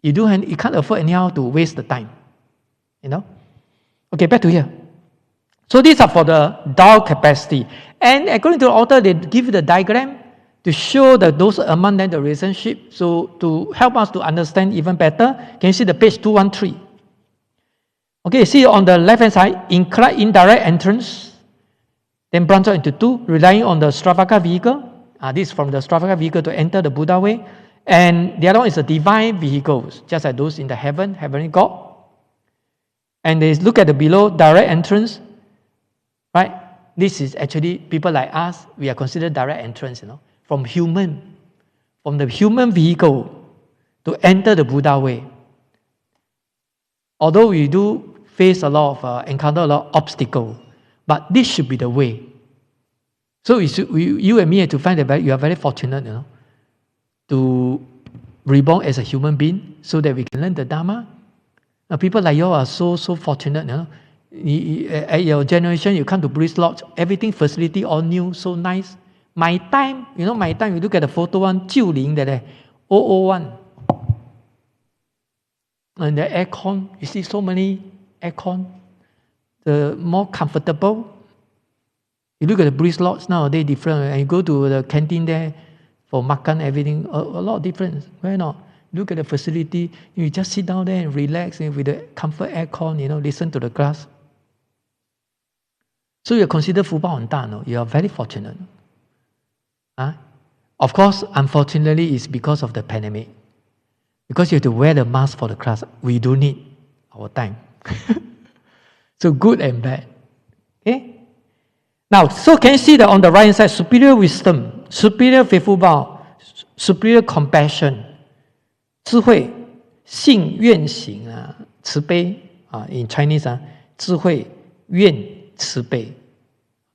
You can't afford anyhow to waste the time. Okay, back to here. So these are for the Dao capacity. And according to the author, they give you the diagram to show that those among them the relationship. So to help us to understand even better, can you see the page 213? Okay, see on the left hand side, indirect entrance, then branch out into two, relying on the Stravaka vehicle. This is from the Stravaka vehicle to enter the Buddha way. And the other one is the divine vehicles, just like those in the heavenly God. And they look at the below, direct entrance, right? This is actually people like us, we are considered direct entrance, from the human vehicle to enter the Buddha way. Although we do face encounter a lot of obstacles, but this should be the way. So you and me have to find that you are very fortunate, to reborn as a human being so that we can learn the Dharma. People like you are so fortunate. At your generation, you come to Buddhist Lodge, everything facility all new, so nice. My time, you look at the photo one, 90的 001. And the aircon, you see so many aircon, the more comfortable. You look at the Buddhist Lodge nowadays different, and you go to the canteen there for makan, everything, a lot of difference. Why not? Look at the facility, you just sit down there and relax with the comfort aircon, listen to the class. So you're considered 福报很大, you are very fortunate. Of course, unfortunately, it's because of the pandemic. Because you have to wear the mask for the class. We do need our time. So good and bad. Okay? Now, so can you see that on the right hand side, superior wisdom, superior faithful vow, superior compassion, 智慧, 信愿行, 慈悲, in Chinese, 智慧, 愿, 慈悲.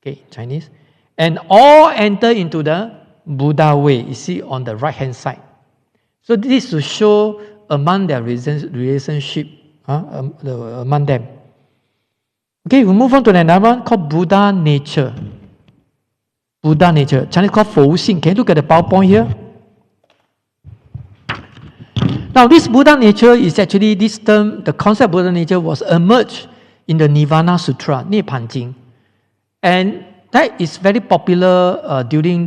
Okay, Chinese. And all enter into the Buddha way, you see on the right hand side. So this to show among their relationship, among them. Okay, we move on to another one called Buddha nature. Buddha nature. Chinese called 佛性. Can you look at the PowerPoint here? Now this Buddha nature is actually, this term, the concept of Buddha nature was emerged in the Nirvana Sutra, 涅槃经. And That is very popular during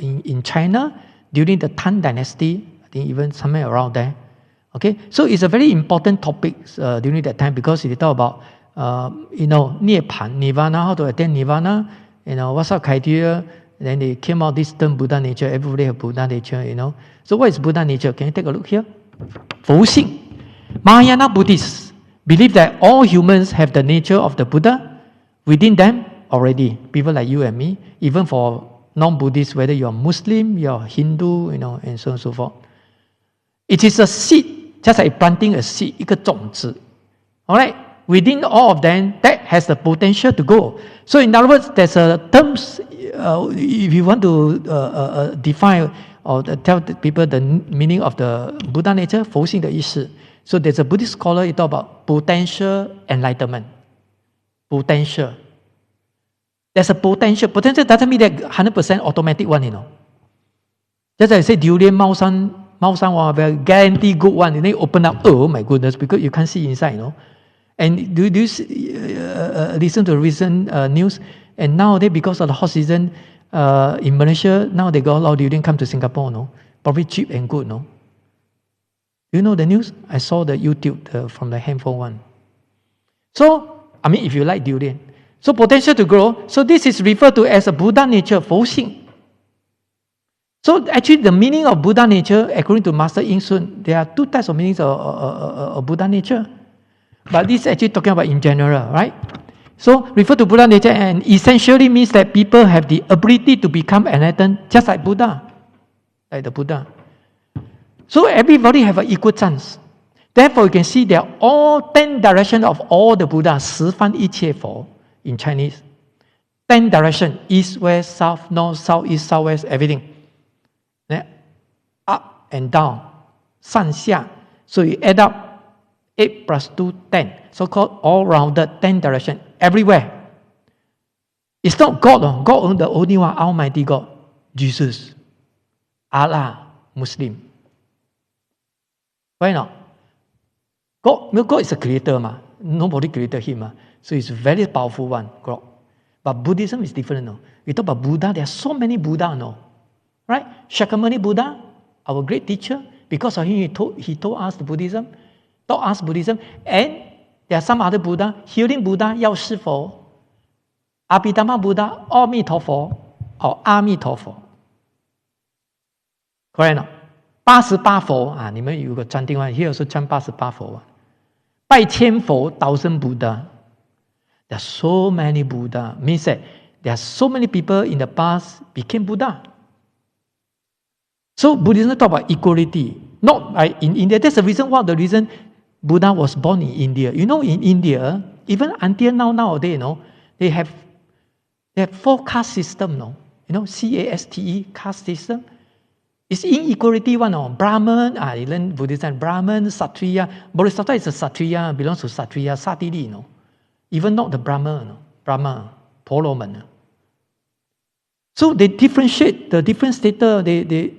in China during the Tang Dynasty. I think even somewhere around there. Okay, so it's a very important topic during that time because they talk about Nirvana, how to attain Nirvana, what's our criteria. Then they came out this term Buddha nature. Everybody have Buddha nature, So what is Buddha nature? Can you take a look here? 佛性. Mahayana Buddhists believe that all humans have the nature of the Buddha within them already. People like you and me, even for non-Buddhists, whether you're Muslim, you're Hindu, and so on and so forth. It is a seed, just like planting a seed, 一个种子. Alright? Within all of them, that has the potential to grow. So in other words, there's a terms, if you want to define or tell people the meaning of the Buddha nature, 佛性的意思. So there's a Buddhist scholar, he talk about potential enlightenment. Potential. There's a potential. Potential doesn't mean that 100% automatic one, Just like I say, durian, 猫山 very guarantee good one. And then you open up, oh my goodness, because you can't see inside, And do you listen to recent news? And nowadays, because of the hot season in Malaysia, now they got a lot of durian come to Singapore, Probably cheap and good, Do you know the news? I saw the YouTube from the handphone one. So, I mean, if you like durian. So potential to grow. So this is referred to as a Buddha nature, 佛性. So actually the meaning of Buddha nature, according to Master Yin Sun, there are two types of meanings of Buddha nature. But this is actually talking about in general, right? So refer to Buddha nature and essentially means that people have the ability to become enlightened just like Buddha. Like the Buddha. So everybody have an equal chance. Therefore you can see there are all 10 directions of all the Buddhas, 十方一切佛 in Chinese. 10 directions, east, west, south, north, south, east, southwest, everything. Then up and down, 上下. So you add up 8 plus 2, 10. So-called all-rounded 10 direction, everywhere. It's not God. God is the only one, Almighty God. Jesus. Allah. Muslim. Why not? God is a creator. Nobody created him. So it's a very powerful one, God. But Buddhism is different. We talk about Buddha. There are so many Buddha. Right? Shakyamuni Buddha, our great teacher, because of him, he taught us the Buddhism. Taught us Buddhism, and there are some other Buddha, Healing Buddha, 药师佛, Abhidhamma Buddha, 阿弥陀佛, or 阿弥陀佛. Correct not? 88佛, 你们有个禅定话, here also chant 88佛. 拜千佛, 1000 Buddha. There are so many Buddha. Means that there are so many people in the past became Buddha. So Buddhism talk about equality. Not like in India. That's the reason, one of the reasons Buddha was born in India. In India, even until nowadays, they have 4 caste system, CASTE, caste system. It's inequality one, Brahman, you learn Buddhism, Brahman, Satriya. Bodhisattva is a Satriya, belongs to Satriya, Satiri, Even not the Brahma, Poloman. So they differentiate the different status, they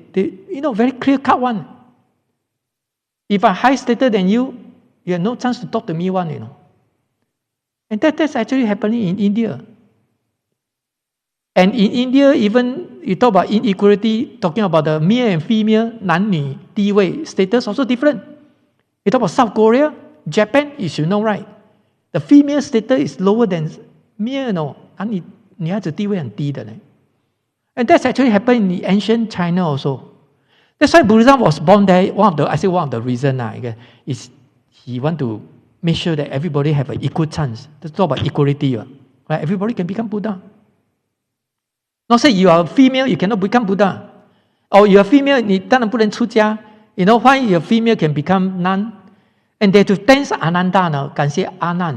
very clear-cut one. If I'm high status than you have no chance to talk to me one, And that's actually happening in India. And in India, even you talk about inequality, talking about the male and female, 男女地位 status also different. You talk about South Korea, Japan, you should know, right? The female status is lower than male, 女孩子地位很低的。And that's actually happened in ancient China also. That's why Buddhism was born there. One of the reasons is he want to make sure that everybody have an equal chance. Let's talk about equality. Right? Everybody can become Buddha. Not say you are a female, you cannot become Buddha. Or you are female, 你当然不能出家. Why your female can become nun? And they have to thank Ananda, 感谢阿难.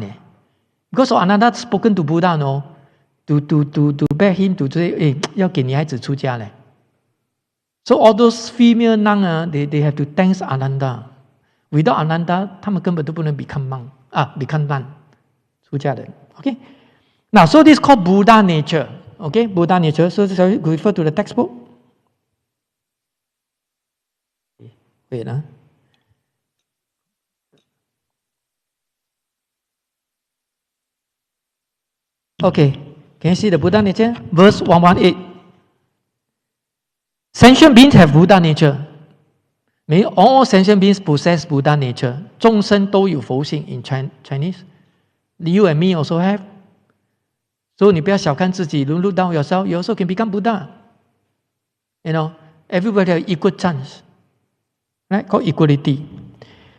Because Ananda spoken to Buddha, to beg him to say, 要给女孩子出家. So all those female nun, they have to thank Ananda. Without Ananda, 他们根本都不能 become monk, become nun, 出家人. Okay? Now, so this is called Buddha nature. Okay, Buddha nature. So shall we refer to the textbook? Wait, Okay, Can you see the Buddha nature? Verse 118. Sentient beings have Buddha nature. Meaning all sentient beings possess Buddha nature. 众生都有佛性 in Chinese. You and me also have. So 你不要小看自己, don't look down yourself. You also can become Buddha. Everybody has equal chance. Right? Called equality.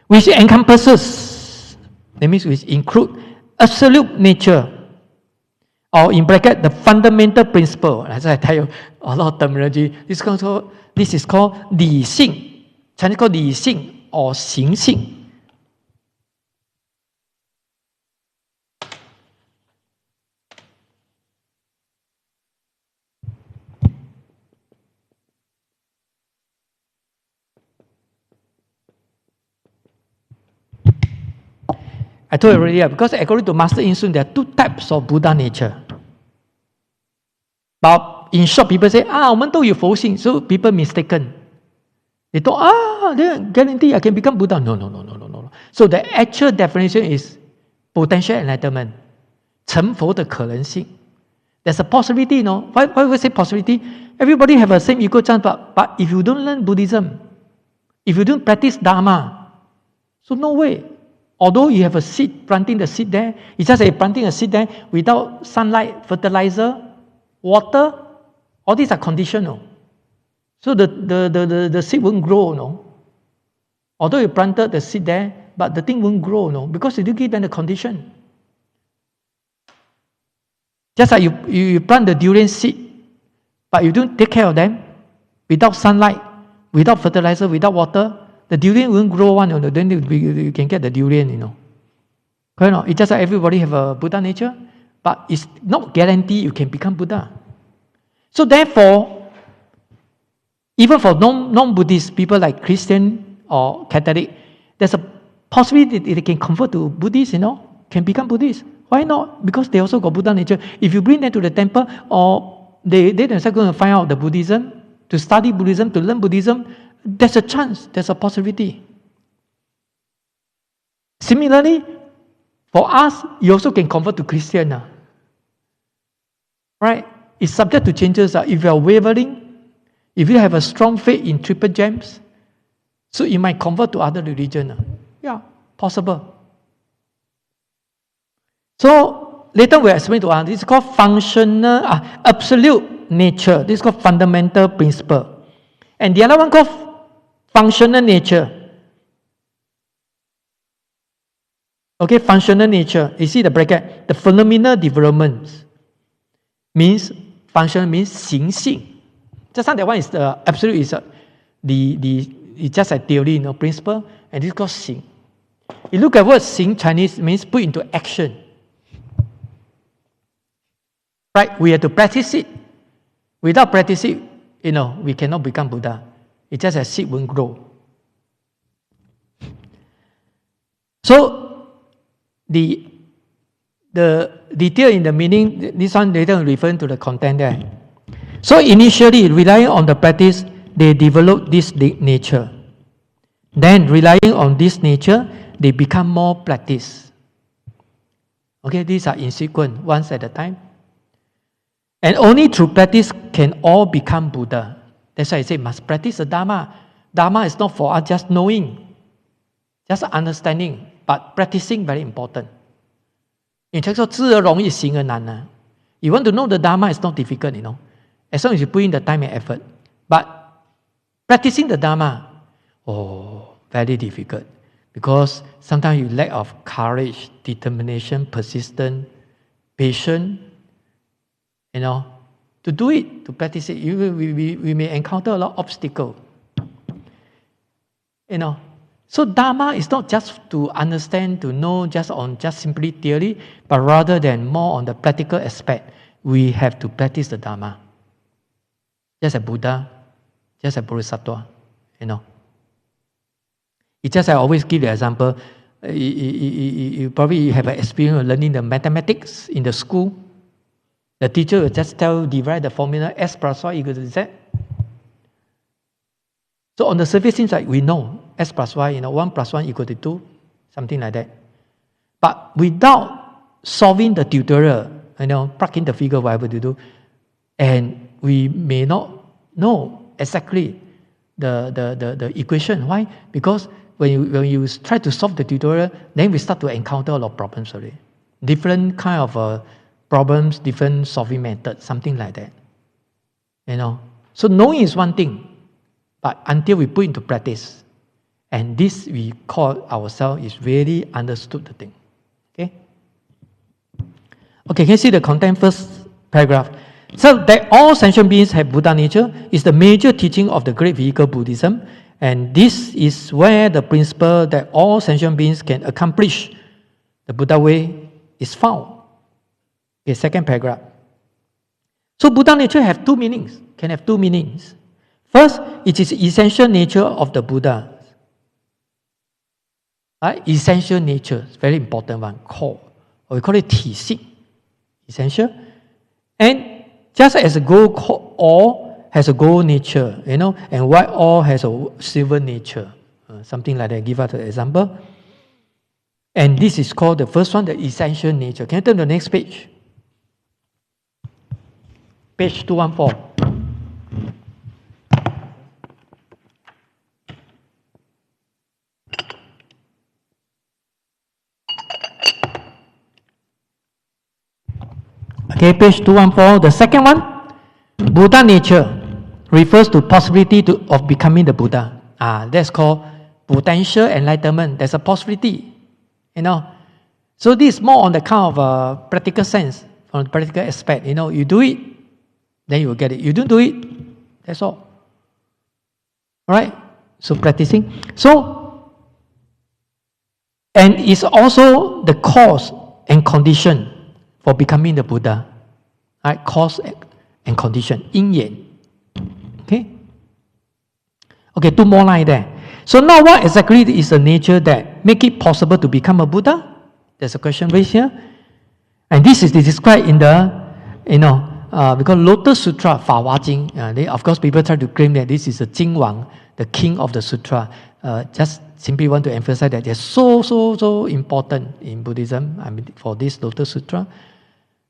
Which encompasses, that means which include absolute nature. Or in bracket, the fundamental principle. As I tell you, a lot of terminology. This is called 理性. Chinese called 理性 or 行性. I told you already, because according to Master In Sun, there are two types of Buddha nature. But in short, people say, 我们都有佛性, so people mistaken. They thought, they guarantee I can become Buddha. No. So the actual definition is potential enlightenment. 成佛的可能性. There's a possibility, Why we say possibility? Everybody have the same equal chance, but if you don't learn Buddhism, if you don't practice Dharma, so no way. Although you have a seed, planting the seed there, it's just like planting a seed there without sunlight, fertilizer, water, all these are conditional. So the seed won't grow, Although you planted the seed there, but the thing won't grow, because you didn't give them the condition. Just like you plant the durian seed, but you don't take care of them, without sunlight, without fertilizer, without water, the durian won't grow one, then you can get the durian, Correct? It's just like everybody have a Buddha nature, but it's not guaranteed you can become Buddha. So therefore, even for non-Buddhist people like Christian or Catholic, there's a possibility that they can convert to Buddhist, can become Buddhist. Why not? Because they also got Buddha nature. If you bring them to the temple, or they themselves going to find out the Buddhism, to study Buddhism, to learn Buddhism, there's a chance, there's a possibility. Similarly, for us, you also can convert to Christian. Right? It's subject to changes. If you are wavering, if you have a strong faith in triple gems, so you might convert to other religion. Yeah, possible. So later we'll explain to us. This is called functional, absolute nature. This is called fundamental principle. And the other one called functional nature. Okay, functional nature. You see the bracket. The phenomenal developments means functional means 形性. Just like that one is the absolute is it's just a theory, principle, and this is called 形. You look at what 形 Chinese means put into action. Right? We have to practice it. Without practicing, we cannot become Buddha. It's just a seed won't grow. So the detail in the meaning, this one later referring to the content there. So initially, relying on the practice, they develop this nature. Then, relying on this nature, they become more practice. Okay, these are in sequence, once at a time. And only through practice can all become Buddha. That's why I say must practice the Dharma. Dharma is not for us just knowing, just understanding, but practicing very important. In terms of 知而容易行而难呢. You want to know the Dharma is not difficult, as long as you put in the time and effort. But practicing the Dharma, very difficult. Because sometimes you lack of courage, determination, persistence, patience, to do it, to practice it. We may encounter a lot of obstacles. So Dharma is not just to understand, to know just simply theory, but rather than more on the practical aspect. We have to practice the Dharma. Just a Buddha, just a Bodhisattva, It's just I always give the example. You probably have an experience of learning the mathematics in the school. The teacher will just divide the formula S plus Y equals to Z. So on the surface, seems like we know S plus Y, 1 plus 1 equals to 2, something like that. But without solving the tutorial, plug in the figure, whatever to do. And we may not know exactly the equation. Why? Because when you try to solve the tutorial, then we start to encounter a lot of problems already. Different kind of problems, different solving methods, something like that. So knowing is one thing, but until we put into practice, and this we call ourselves is really understood the thing. Okay, can you see the content first paragraph? So that all sentient beings have Buddha nature is the major teaching of the great vehicle Buddhism, and this is where the principle that all sentient beings can accomplish the Buddha way is found. Okay, second paragraph. So Buddha nature can have two meanings. First, it is essential nature of the Buddha. Right? Essential nature, very important one, core. Or we call it 体性, essential. And just as a gold ore has a gold nature, and white ore has a silver nature, something like that. Give us an example. And this is called the first one, the essential nature. Can you turn to the next page? Page 214. Okay, page 214. The second one, Buddha nature refers to possibility of becoming the Buddha. That's called potential enlightenment. There's a possibility, So this is more on the kind of practical sense, from the practical aspect. You do it, then you will get it. You don't do it, that's all. Right? So practicing. And it's also the cause and condition for becoming the Buddha. Right? Cause and condition. Yin Yang. Okay, two more lines there. So now what exactly is the nature that make it possible to become a Buddha? There's a question raised here. And this is described in the, because Lotus Sutra, 法华经, of course people try to claim that this is the Qing Wang, the king of the sutra. Just simply want to emphasize that they're so important in Buddhism, for this Lotus Sutra.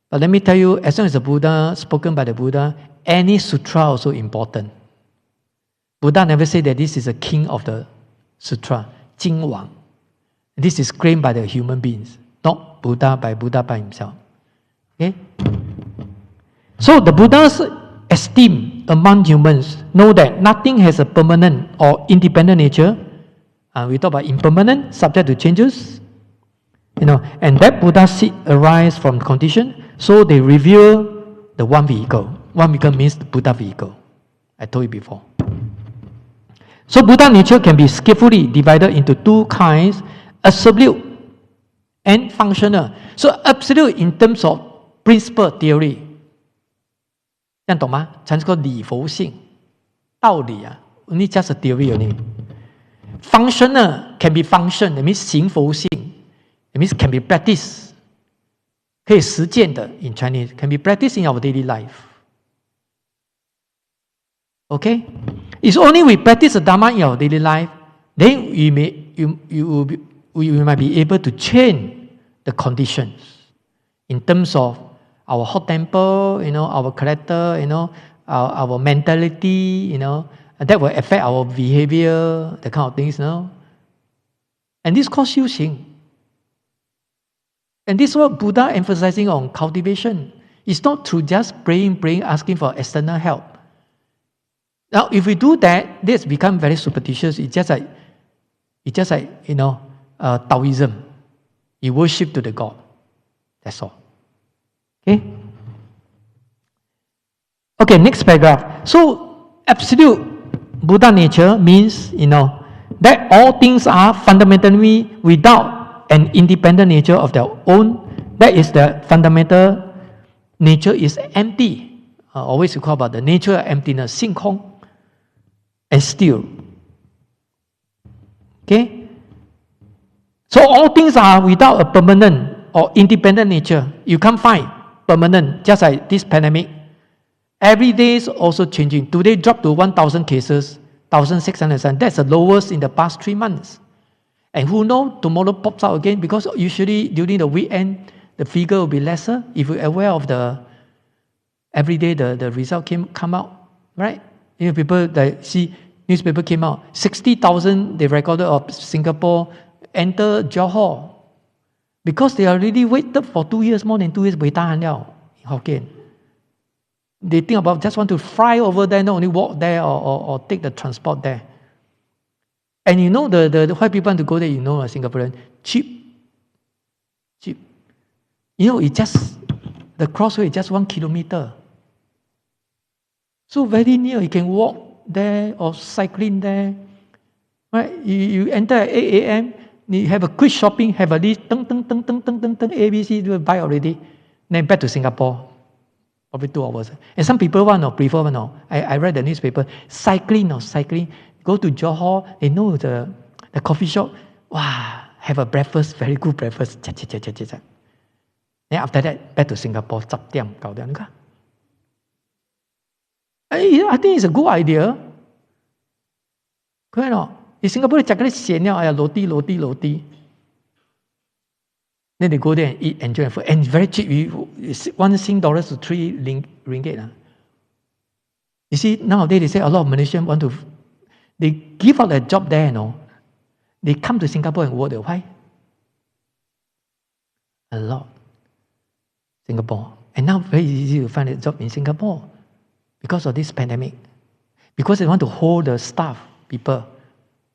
But let me tell you, as long as the Buddha, spoken by the Buddha, any sutra also important. Buddha never said that this is a king of the sutra, Qing Wang. This is claimed by the human beings, not Buddha by himself. Okay? So the Buddha's esteem among humans know that nothing has a permanent or independent nature. We talk about impermanent, subject to changes. And that Buddha seed arise from condition. So they reveal the one vehicle. One vehicle means the Buddha vehicle. I told you before. So Buddha nature can be skillfully divided into two kinds, absolute and functional. So absolute in terms of principle theory. 这样懂吗？才是个理佛性道理啊 ，only just a theory only. Functional can be function, that means 行佛性 ，that means can be practiced. 可以实践的 in Chinese can be practiced in our daily life. Okay, it's only we practice the Dharma in our daily life, then we might be able to change the conditions in terms of our hot temper, our character, our mentality, that will affect our behavior, that kind of things, And this called Xing. And this is what Buddha emphasizing on cultivation. It's not through just praying, asking for external help. Now, if we do that, this becomes very superstitious. It's just like Taoism. You worship to the God. That's all. Okay, next paragraph. So, absolute Buddha nature means, that all things are fundamentally without an independent nature of their own. That is the fundamental nature is empty. Always we call about the nature of emptiness, 性空 and still. Okay? So all things are without a permanent or independent nature. You can't find permanent, just like this pandemic. Every day is also changing. Today dropped to 1,000 cases, 1,607. That's the lowest in the past 3 months. And who knows, tomorrow pops out again, because usually during the weekend, the figure will be lesser. If you're aware of the every day the result come out, right? You know, people that see newspaper came out, 60,000 they recorded of Singapore enter Johor because they already waited for 2 years, more than 2 years, 没tahan liao in Hokkien. They think about just want to fly over there, not only walk there or take the transport there. And you know the why people want to go there, you know, Singaporean, cheap. You know, it just, the crossway is just 1 kilometer. So very near, you can walk there or cycling there. Right? You enter at 8 a.m., you have a quick shopping, have a list, ABC, you buy already. Then back to Singapore. Probably 2 hours. And some people prefer. I read the newspaper, cycling, go to Johor, they know the coffee shop, wow, have a breakfast, very good breakfast. Then after that, back to Singapore, 10點搞掂，你看。I think it's a good idea. 可以咯，你Singapore食嗰啲鹹料，哎呀，落地。Then they go there and eat, enjoy food, and it's very cheap. $1 Sing to 3 ringgit. You see, nowadays they say a lot of Malaysians want to, they give out a job there, They come to Singapore and work there. Why? A lot. Singapore. And now very easy to find a job in Singapore because of this pandemic. Because they want to hold the staff, people.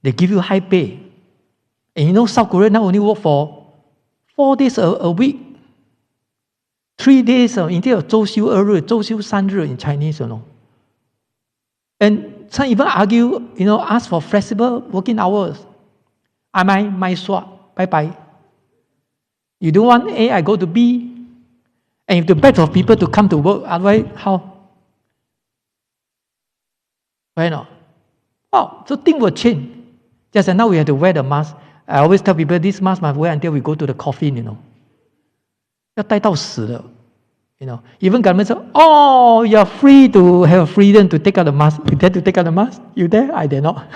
They give you high pay. And you know, South Korea now only work for 4 days a week. 3 days instead of 周休2日, 周休3日 in Chinese, And some even argue, ask for flexible working hours. I my swap, bye. You don't want A, I go to B. And if the batch of people to come to work, otherwise how? Right now? Oh, so things will change. Just now we have to wear the mask. I always tell people this mask must wear until we go to the coffin, 要戴到死的 Even government say, oh, you're free to have freedom to take out the mask. You dare to take out the mask? You dare? I dare not.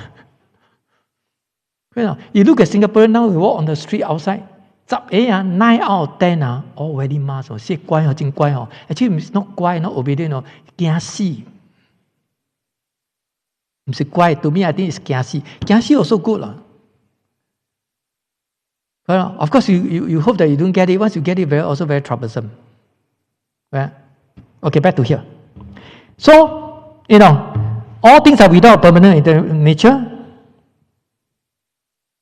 You look at Singapore now, we walk on the street outside. 9 out of 10 all wearing mask. 是乖真乖 Actually, it's not 乖 not obedient 驚死。不是乖 To me, I think it's 驚死。驚死 also good 啦。Well, of course, you hope that you don't get it. Once you get it, also very troublesome. Right? Okay, back to here. So, all things are without permanent nature.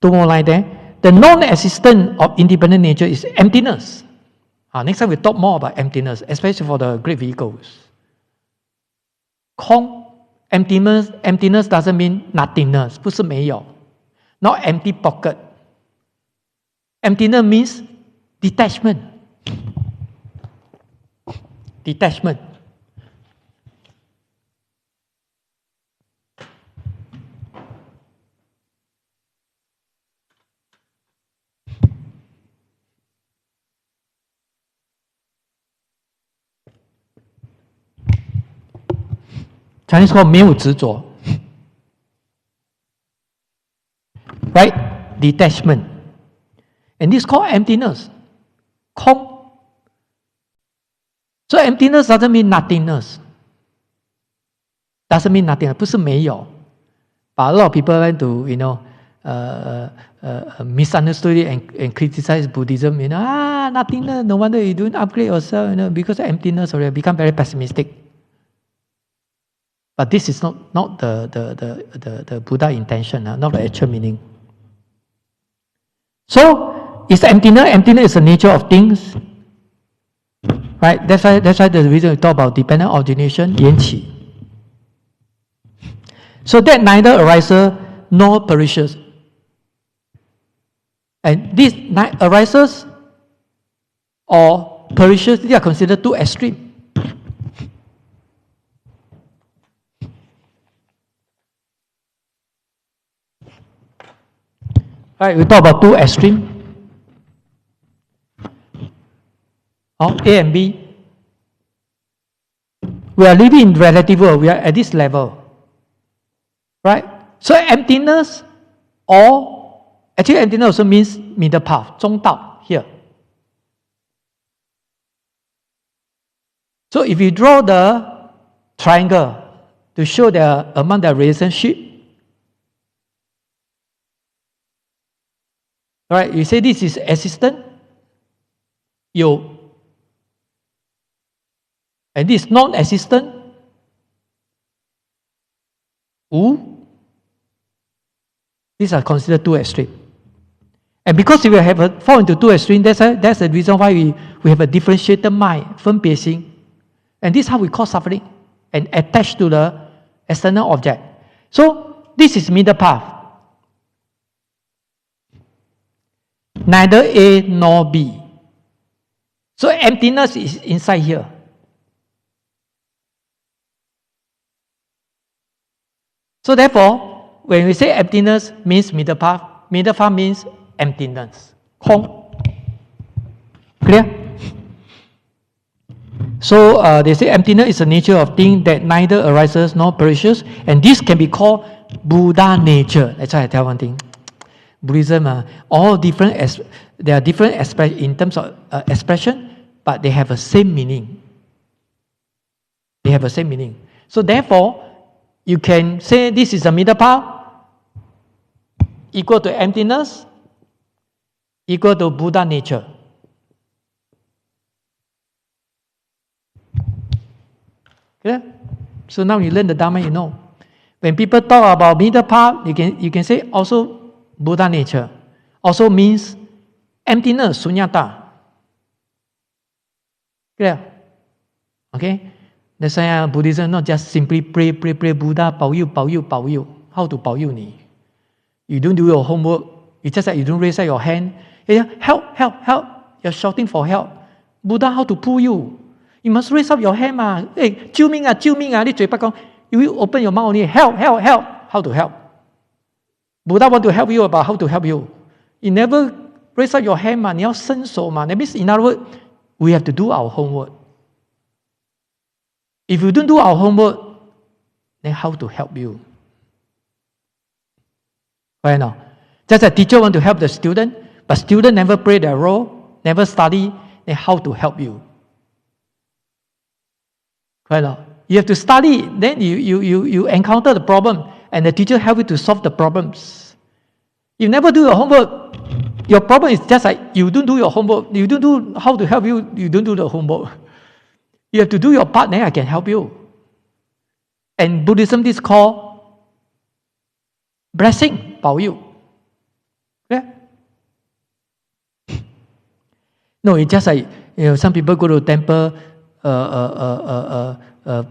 2 more lines there. The non-existence of independent nature is emptiness. Next time we'll talk more about emptiness, especially for the great vehicles. 空 emptiness doesn't mean nothingness. 不是没有 Not empty pocket. Emptiness means detachment. Detachment. Chinese called 没有执着 Right? Detachment. And this is called emptiness. 空 So emptiness doesn't mean nothingness. Doesn't mean nothingness. 不是没有 But a lot of people want to, misunderstood it and criticize Buddhism. Nothingness, no wonder you don't upgrade yourself, because of emptiness already become very pessimistic. But this is not the Buddha intention, not the actual meaning. So, is emptiness? Emptiness is the nature of things. Right? That's why the reason we talk about dependent origination, 缘起. So that neither arises nor perishes. And this arises or perishes, they are considered too extreme. Right, we talk about 2 extreme. A and B. We are living in relative world. We are at this level. Right? So emptiness or actually emptiness also means middle path, 中道 here. So if you draw the triangle to show among the relationship, alright, you say this is assistant, you, and this non-assistant, these are considered two extremes. And because we have fall into two extremes, that's the reason why we have a differentiated mind, 分别心. And this is how we cause suffering and attach to the external object. So this is middle path. Neither A nor B. So emptiness is inside here. So therefore, when we say emptiness means middle path means emptiness. 空. Clear? So they say emptiness is the nature of thing that neither arises nor perishes, and this can be called Buddha nature. That's why I tell one thing. Buddhism, all different, there are different aspects in terms of expression, but they have the same meaning. They have the same meaning. So therefore, you can say this is a middle path, equal to emptiness, equal to Buddha nature. Clear? So now you learn the Dharma, you know. When people talk about middle path, you can say also Buddha nature. Also means emptiness, sunyata. Clear? Okay? That's why Buddhism not just simply pray, Buddha, 保佑, 保佑, 保佑. How to 保佑你? You don't do your homework. It's just that you don't raise up your hand. Help, help, help. You're shouting for help. Buddha, how to pull you? You must raise up your hand. Hey, 救命啊, 救命啊. You will open your mouth only. Help, help, help. How to help? Buddha want to help you about how to help you. You never raise up your hand. 你要伸手. That means, in other words, we have to do our homework. If you don't do our homework, then how to help you? Right now, just a teacher want to help the student, but student never play their role, never study, then how to help you? Right now, you have to study, then you encounter the problem, and the teacher help you to solve the problems. You never do your homework, your problem is just like you don't do your homework, you don't do how to help you, you don't do the homework. You have to do your part, then I can help you. And Buddhism is called blessing, 保佑. Yeah? No, it's just like, some people go to temple,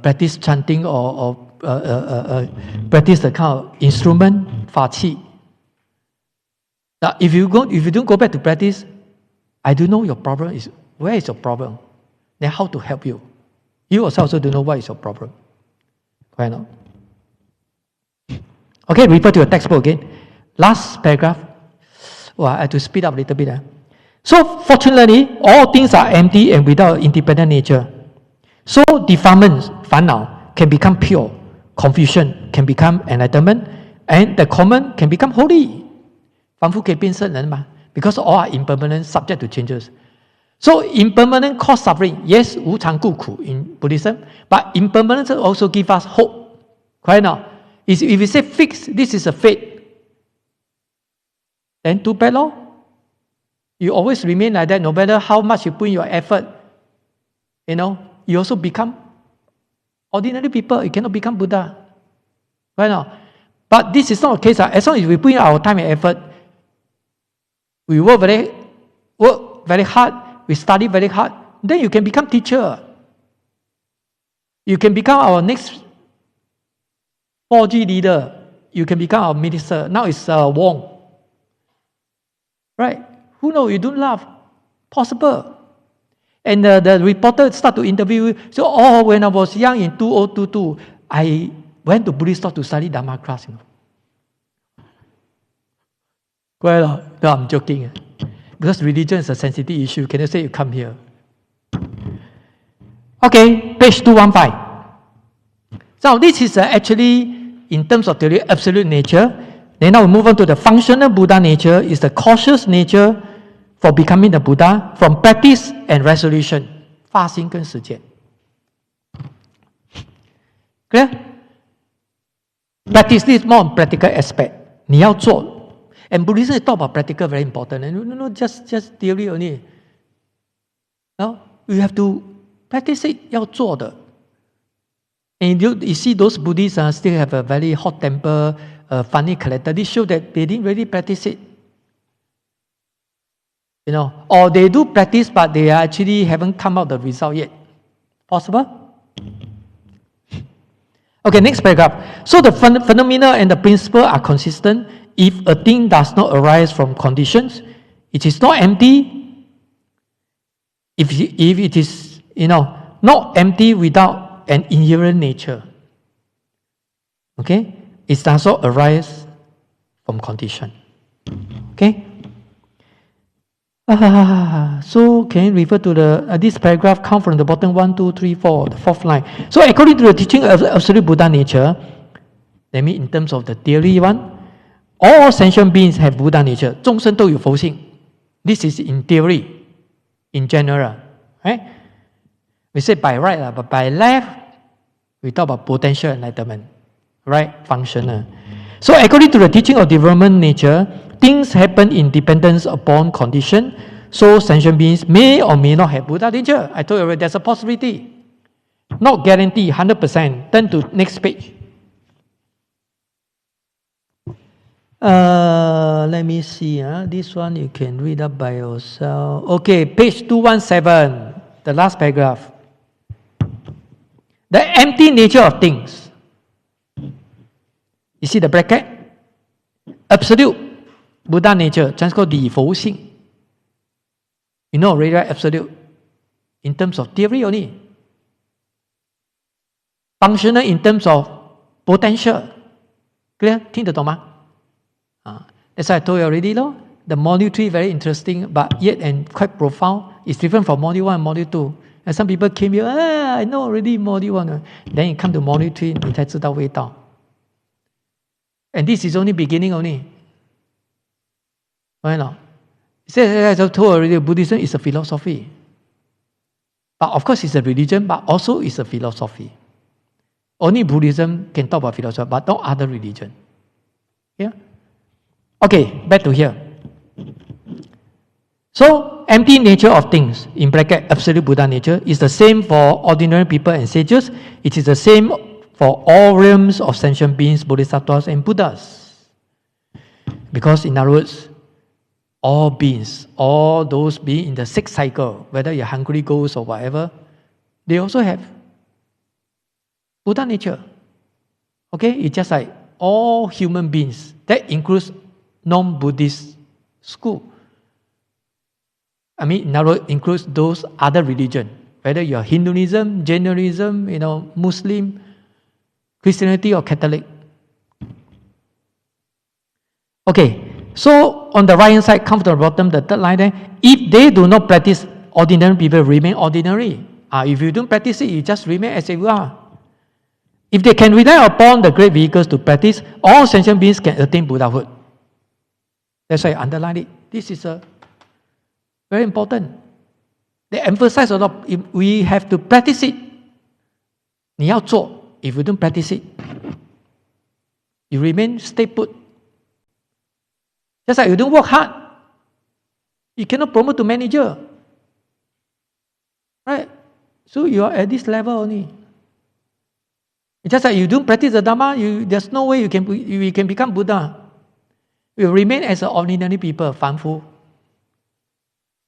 practice chanting or practice the kind of instrument, 法器. Now, if you don't go back to practice, I don't know your problem is, where is your problem? Then how to help you? You also don't know what is your problem. Right now. Okay, refer to your textbook again. Last paragraph. I have to speed up a little bit. So, fortunately, all things are empty and without independent nature. So, defilements, 烦恼, can become pure. Confusion can become enlightenment. And the common can become holy. 凡夫可以变圣人嘛? Because all are impermanent, subject to changes. So, impermanent cause suffering. Yes, 无常故苦 in Buddhism. But impermanence also give us hope. Correct now? If we say fixed, this is a fate, then too bad, lor. You always remain like that, no matter how much you put in your effort. You also become ordinary people. You cannot become Buddha. Right now? But this is not the case. As long as we put in our time and effort, we work very hard, we study very hard, then you can become teacher. You can become our next 4G leader. You can become our minister. Now it's Wong. Right? Who knows? You don't laugh. Possible. And the reporter start to interview. So, when I was young in 2022, I went to Buddhist talk to study Dharma class. Well, no, I'm joking. Because religion is a sensitive issue. Can you say you come here? Okay, page 215. So this is actually, in terms of the absolute nature. Then now we move on to the functional Buddha nature. Is the cautious nature for becoming the Buddha from practice and resolution. 发心跟实践. Clear? Practice is more on practical aspect. 你要做。And Buddhism is talk about practical, very important. And no, just theory only. No, you have to practice it. 要做的。And you see those Buddhists still have a very hot temper, funny character. This show that they didn't really practice it. Or they do practice, but they actually haven't come out the result yet. Possible? Okay, next paragraph. So the phenomena and the principle are consistent. If a thing does not arise from conditions, it is not empty. If it is, not empty without an inherent nature, okay, it does not arise from condition. Okay. So can you refer to this paragraph? Come from the bottom 1, 2, 3, 4, the fourth line. So according to the teaching of absolute Buddha nature, that means in terms of the theory one, all sentient beings have Buddha nature. 众生都有佛性. This is in theory, in general, right? We say by right, but by left, we talk about potential enlightenment, right? Functional. So according to the teaching of development nature, things happen in dependence upon condition. So sentient beings may or may not have Buddha nature. I told you already, there's a possibility. Not guaranteed 100%. Turn to next page. Let me see. This one you can read up by yourself. Okay, page 217, the last paragraph. The empty nature of things. You see the bracket? Absolute Buddha nature, Chinese called 理佛性. You know already, right? Absolute. In terms of theory only. Functional in terms of potential. Clear? 听得懂吗? That's why I told you already, the module 3 very interesting, but yet and quite profound. It's different from module 1 and module 2. And some people came here, I know already module 1. Then you come to module 3, 你才知道味道. And this is only beginning only. Why not? As I told you already, Buddhism is a philosophy. But of course it's a religion, but also it's a philosophy. Only Buddhism can talk about philosophy, but not other religion. Yeah? Okay, back to here. So, empty nature of things, in bracket, absolute Buddha nature, is the same for ordinary people and sages. It is the same for all realms of sentient beings, bodhisattvas and Buddhas. Because in other words, all beings, all those beings in the sixth cycle, whether you're hungry ghosts or whatever, they also have Buddha nature. Okay, it's just like all human beings. That includes non-Buddhist school. I mean, in other words, includes those other religions, whether you're Hinduism, Jainism, Muslim, Christianity or Catholic. Okay, so on the right hand side, come to the bottom, the third line there. If they do not practice, ordinary people remain ordinary. If you don't practice it, you just remain as you are. If they can rely upon the great vehicles to practice, all sentient beings can attain Buddhahood. That's why I underline it. This is very important. They emphasize a lot. If we have to practice it. 你要做. If you don't practice it, you remain stay put. Just like you don't work hard, you cannot promote to manager. Right? So you are at this level only. It's just like you don't practice the Dharma, there's no way you can become Buddha. You remain as an ordinary people, 凡夫.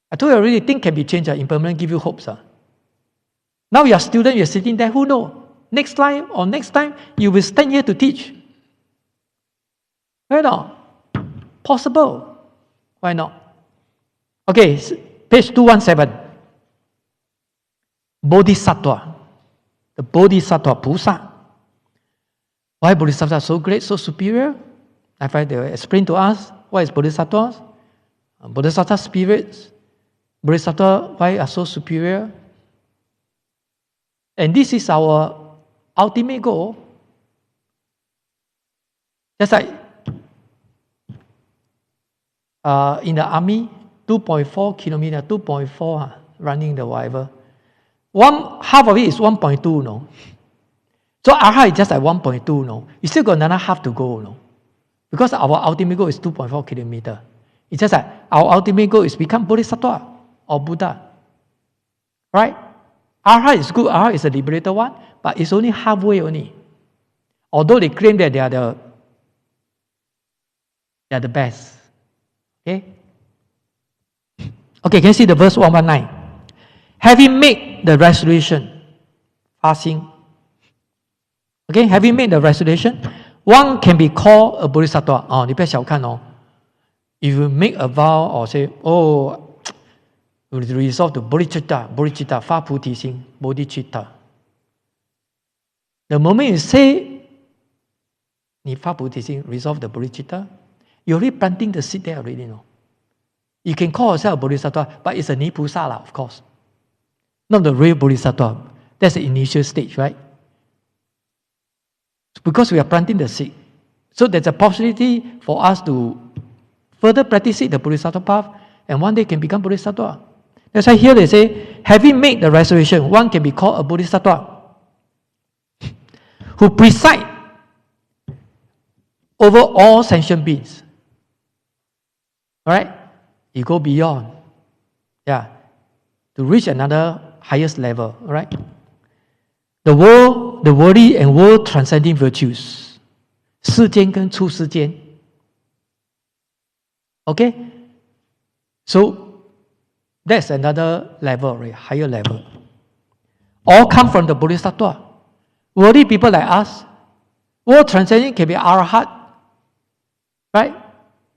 I told you already, things can be changed. Impermanent give you hopes. Now you're a student, you're sitting there, who knows? Next time, you will stand here to teach. Why not? Possible. Why not? Okay, page 217. Bodhisattva. The Bodhisattva, Pusa. Why Bodhisattva so great, so superior? I find they will explain to us what is Bodhisattvas. Bodhisattva spirits. Bodhisattva, why are so superior? And this is our ultimate goal. Just like in the army, 2.4 kilometer, 2.4 running the whatever. Half of it is 1.2, no? So Arhat is just at 1.2, no? You still got another half to go, no? Because our ultimate goal is 2.4 kilometers. It's just that our ultimate goal is become Bodhisattva or Buddha. Right? Arhat is good, Arhat is a liberated one, but it's only halfway only. Although they claim that they are the best. Okay? Okay, can you see the verse 119? Having made the resolution, fasting. Okay, having made the resolution, one can be called a Bodhisattva. Oh, 你不要小看哦. If you make a vow or say, oh, resolve to bodhicitta, 发菩提心, bodhicitta. The moment you say, 你发菩提心, resolve the bodhicitta, you're already planting the seed there already, no? You can call yourself a bodhisattva, but it's a nipusa, of course. Not the real bodhisattva. That's the initial stage, right? Because we are planting the seed. So there's a possibility for us to further practice the bodhisattva path, and one day can become bodhisattva. That's why here they say, having made the resolution, one can be called a bodhisattva who preside over all sentient beings. Alright? You go beyond. Yeah. To reach another highest level. Alright? The worldly and world transcending virtues. 世间跟出世间. Okay? So, that's another level, right? Higher level. All come from the Bodhisattva. Worldly people like us, world transcending can be Arhat. Right?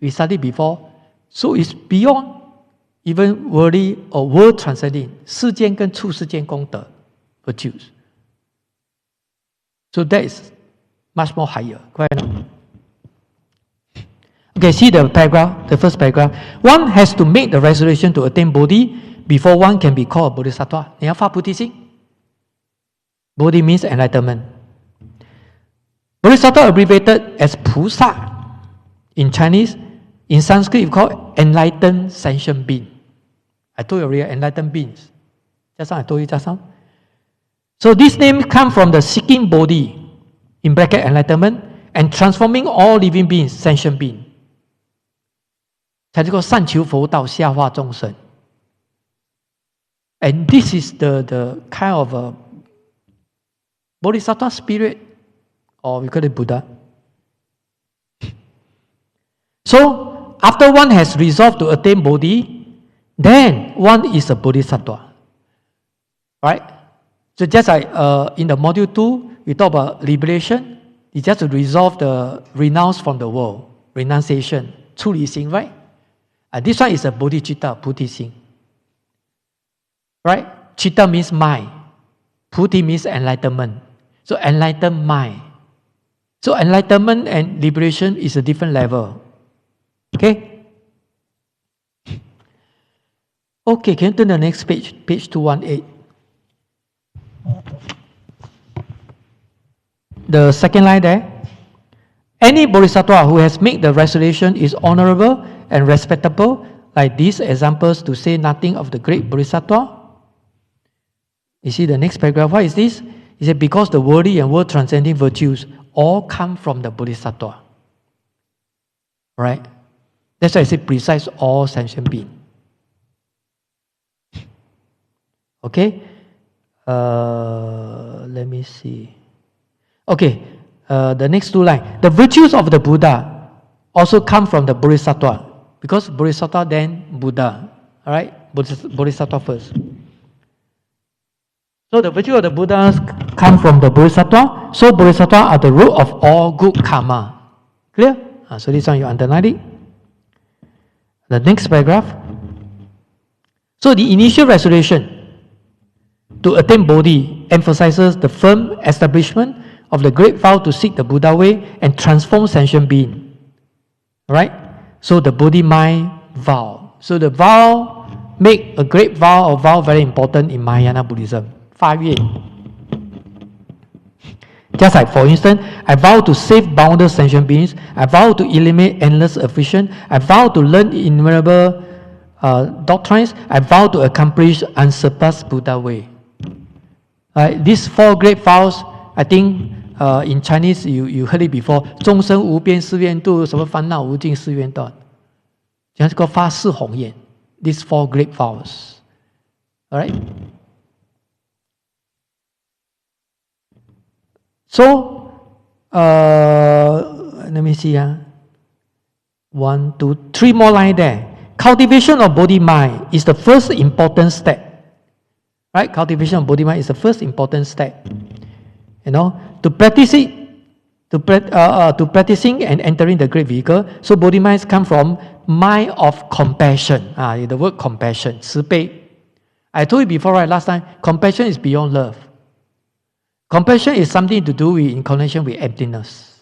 We studied before. So it's beyond even worldly or world transcending. 世间跟出世间功德 virtues. So that is much more higher. Correct? Okay, see the paragraph, the first paragraph. One has to make the resolution to attain Bodhi before one can be called a Bodhisattva. 你要发菩提心. Bodhi means enlightenment. Bodhisattva abbreviated as Pusa. In Chinese, in Sanskrit, we call enlightened sentient being. I told you already, enlightened beings. Just now I told you just now. So this name comes from the seeking Bodhi, in bracket enlightenment, and transforming all living beings, sentient being. 才叫做善求佛道，下化众生. And this is the kind of a Bodhisattva spirit, or we call it Buddha. So, after one has resolved to attain Bodhi, then one is a Bodhisattva. Right? So just like in the module 2, we talk about liberation. It's just to resolve the renounce from the world. Renunciation. 出离心, right? This one is a bodhicitta, puti sing. Right? Chitta means mind. Puti means enlightenment. So enlightened mind. So enlightenment and liberation is a different level. Okay? Okay, can you turn to the next page? Page 218. The second line there. Any bodhisattva who has made the resolution is honorable and respectable, like these examples, to say nothing of the great bodhisattva. You see the next paragraph. What is this? He said, because the worldly and world transcending virtues all come from the bodhisattva. Right? That's why I say precise all sentient being. Okay? Let me see. Okay, the next two lines. The virtues of the Buddha also come from the Bodhisattva. Because Bodhisattva, then Buddha. Alright? Bodhisattva first. So the virtue of the Buddhas come from the Bodhisattva. So Bodhisattva are the root of all good karma. Clear? So this one you underline it. The next paragraph. So the initial resolution to attain Bodhi emphasizes the firm establishment of the great vow to seek the Buddha way and transform sentient being. Right? So the Bodhi mind vow. So the vow, make a great vow or vow very important in Mahayana Buddhism. 5 years. Just like, for instance, I vow to save boundless sentient beings. I vow to eliminate endless affliction. I vow to learn innumerable doctrines. I vow to accomplish unsurpassed Buddha way. These 4 great vows I think in Chinese you heard it before. 众生无边誓愿度，什么烦恼无尽誓愿断。讲这个发誓宏愿 ，these 4 great vows. All right. So, let me see. 1, 2, 3 more lines there. Cultivation of body mind is the first important step. Right? Cultivation of body mind is the first important step. You know, to practice it, to practicing and entering the great vehicle. So body minds come from mind of compassion. The word compassion, 慈悲. I told you before, right? Last time, compassion is beyond love. Compassion is something to do with in connection with emptiness.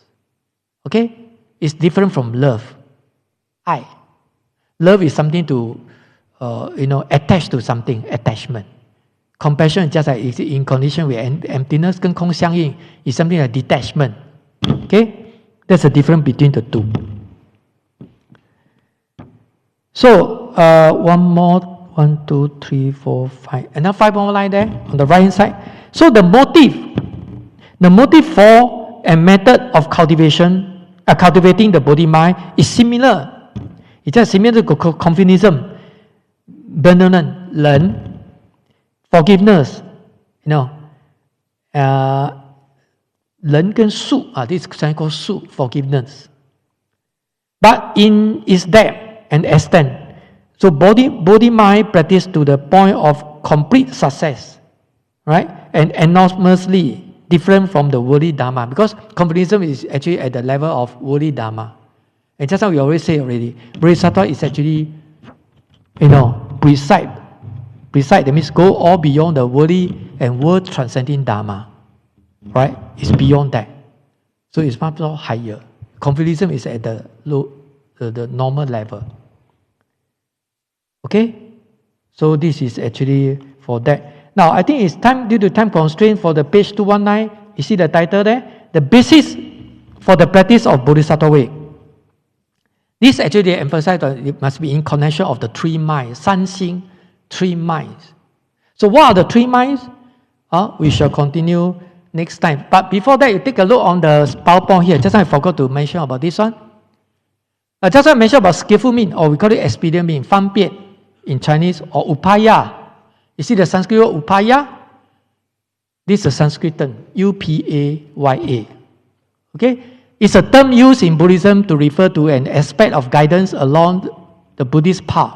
Okay? It's different from love. Love is something to, attach to something, attachment. Compassion just like is in condition with emptiness, 跟空相应 is something like detachment. Okay? There's a difference between the two. So, one more, 1, 2, 3, 4, 5. Another 5 more line there on the right hand side. So the motive for and method of cultivation, cultivating the body mind is similar. It's just similar to confucianism, benevolence, 忍, forgiveness, 忍跟术 this is called 术 forgiveness. But in its depth and extent, so body mind practice to the point of complete success, right? And enormously different from the worldly Dharma, because Confucianism is actually at the level of worldly Dharma. And just like we always say already, Bodhisattva is actually, precise, that means go all beyond the worldly and world transcending Dharma. Right? It's beyond that. So it's much more higher. Confucianism is at the the normal level. Okay? So this is actually for that. Now I think it's time, due to time constraint, for the page 219, you see the title there? The basis for the practice of Bodhisattva way. This actually emphasizes that it must be in connection of the 3 minds, 三心, 3 minds. So what are the 3 minds? We shall continue next time. But before that, you take a look on the PowerPoint here. Just I forgot to mention about this one. Just I mentioned about skillful mean, or we call it expedient mean, 方便 in Chinese, or upaya. You see the Sanskrit word upaya? This is a Sanskrit term, upaya. Okay? It's a term used in Buddhism to refer to an aspect of guidance along the Buddhist path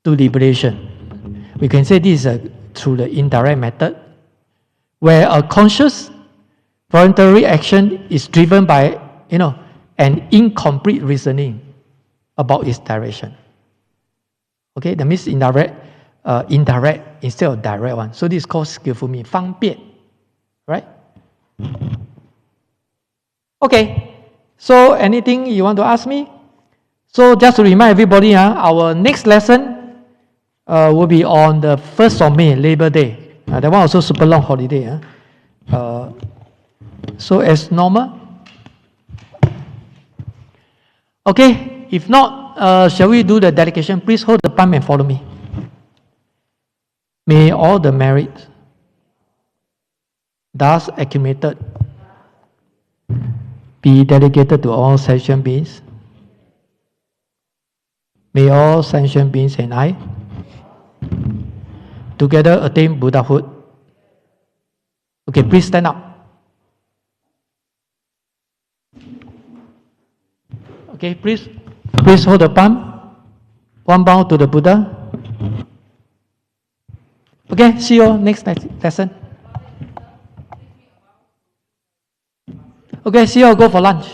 to liberation. We can say this is through the indirect method, where a conscious voluntary action is driven by, an incomplete reasoning about its direction. Okay, that means indirect instead of direct one. So this is called skillful mean, 方便, right? Okay, so anything you want to ask me? So just to remind everybody, our next lesson will be on the 1st of May, Labor Day. That one also super long holiday. So as normal. Okay, if not, shall we do the dedication? Please hold the palm and follow me. May all the merit thus accumulated be dedicated to all sentient beings. May all sentient beings and I together attain Buddhahood. Okay, please stand up. Okay, please hold the palm. One bow to the Buddha. Okay, see you next lesson. Okay, see you all, go for lunch.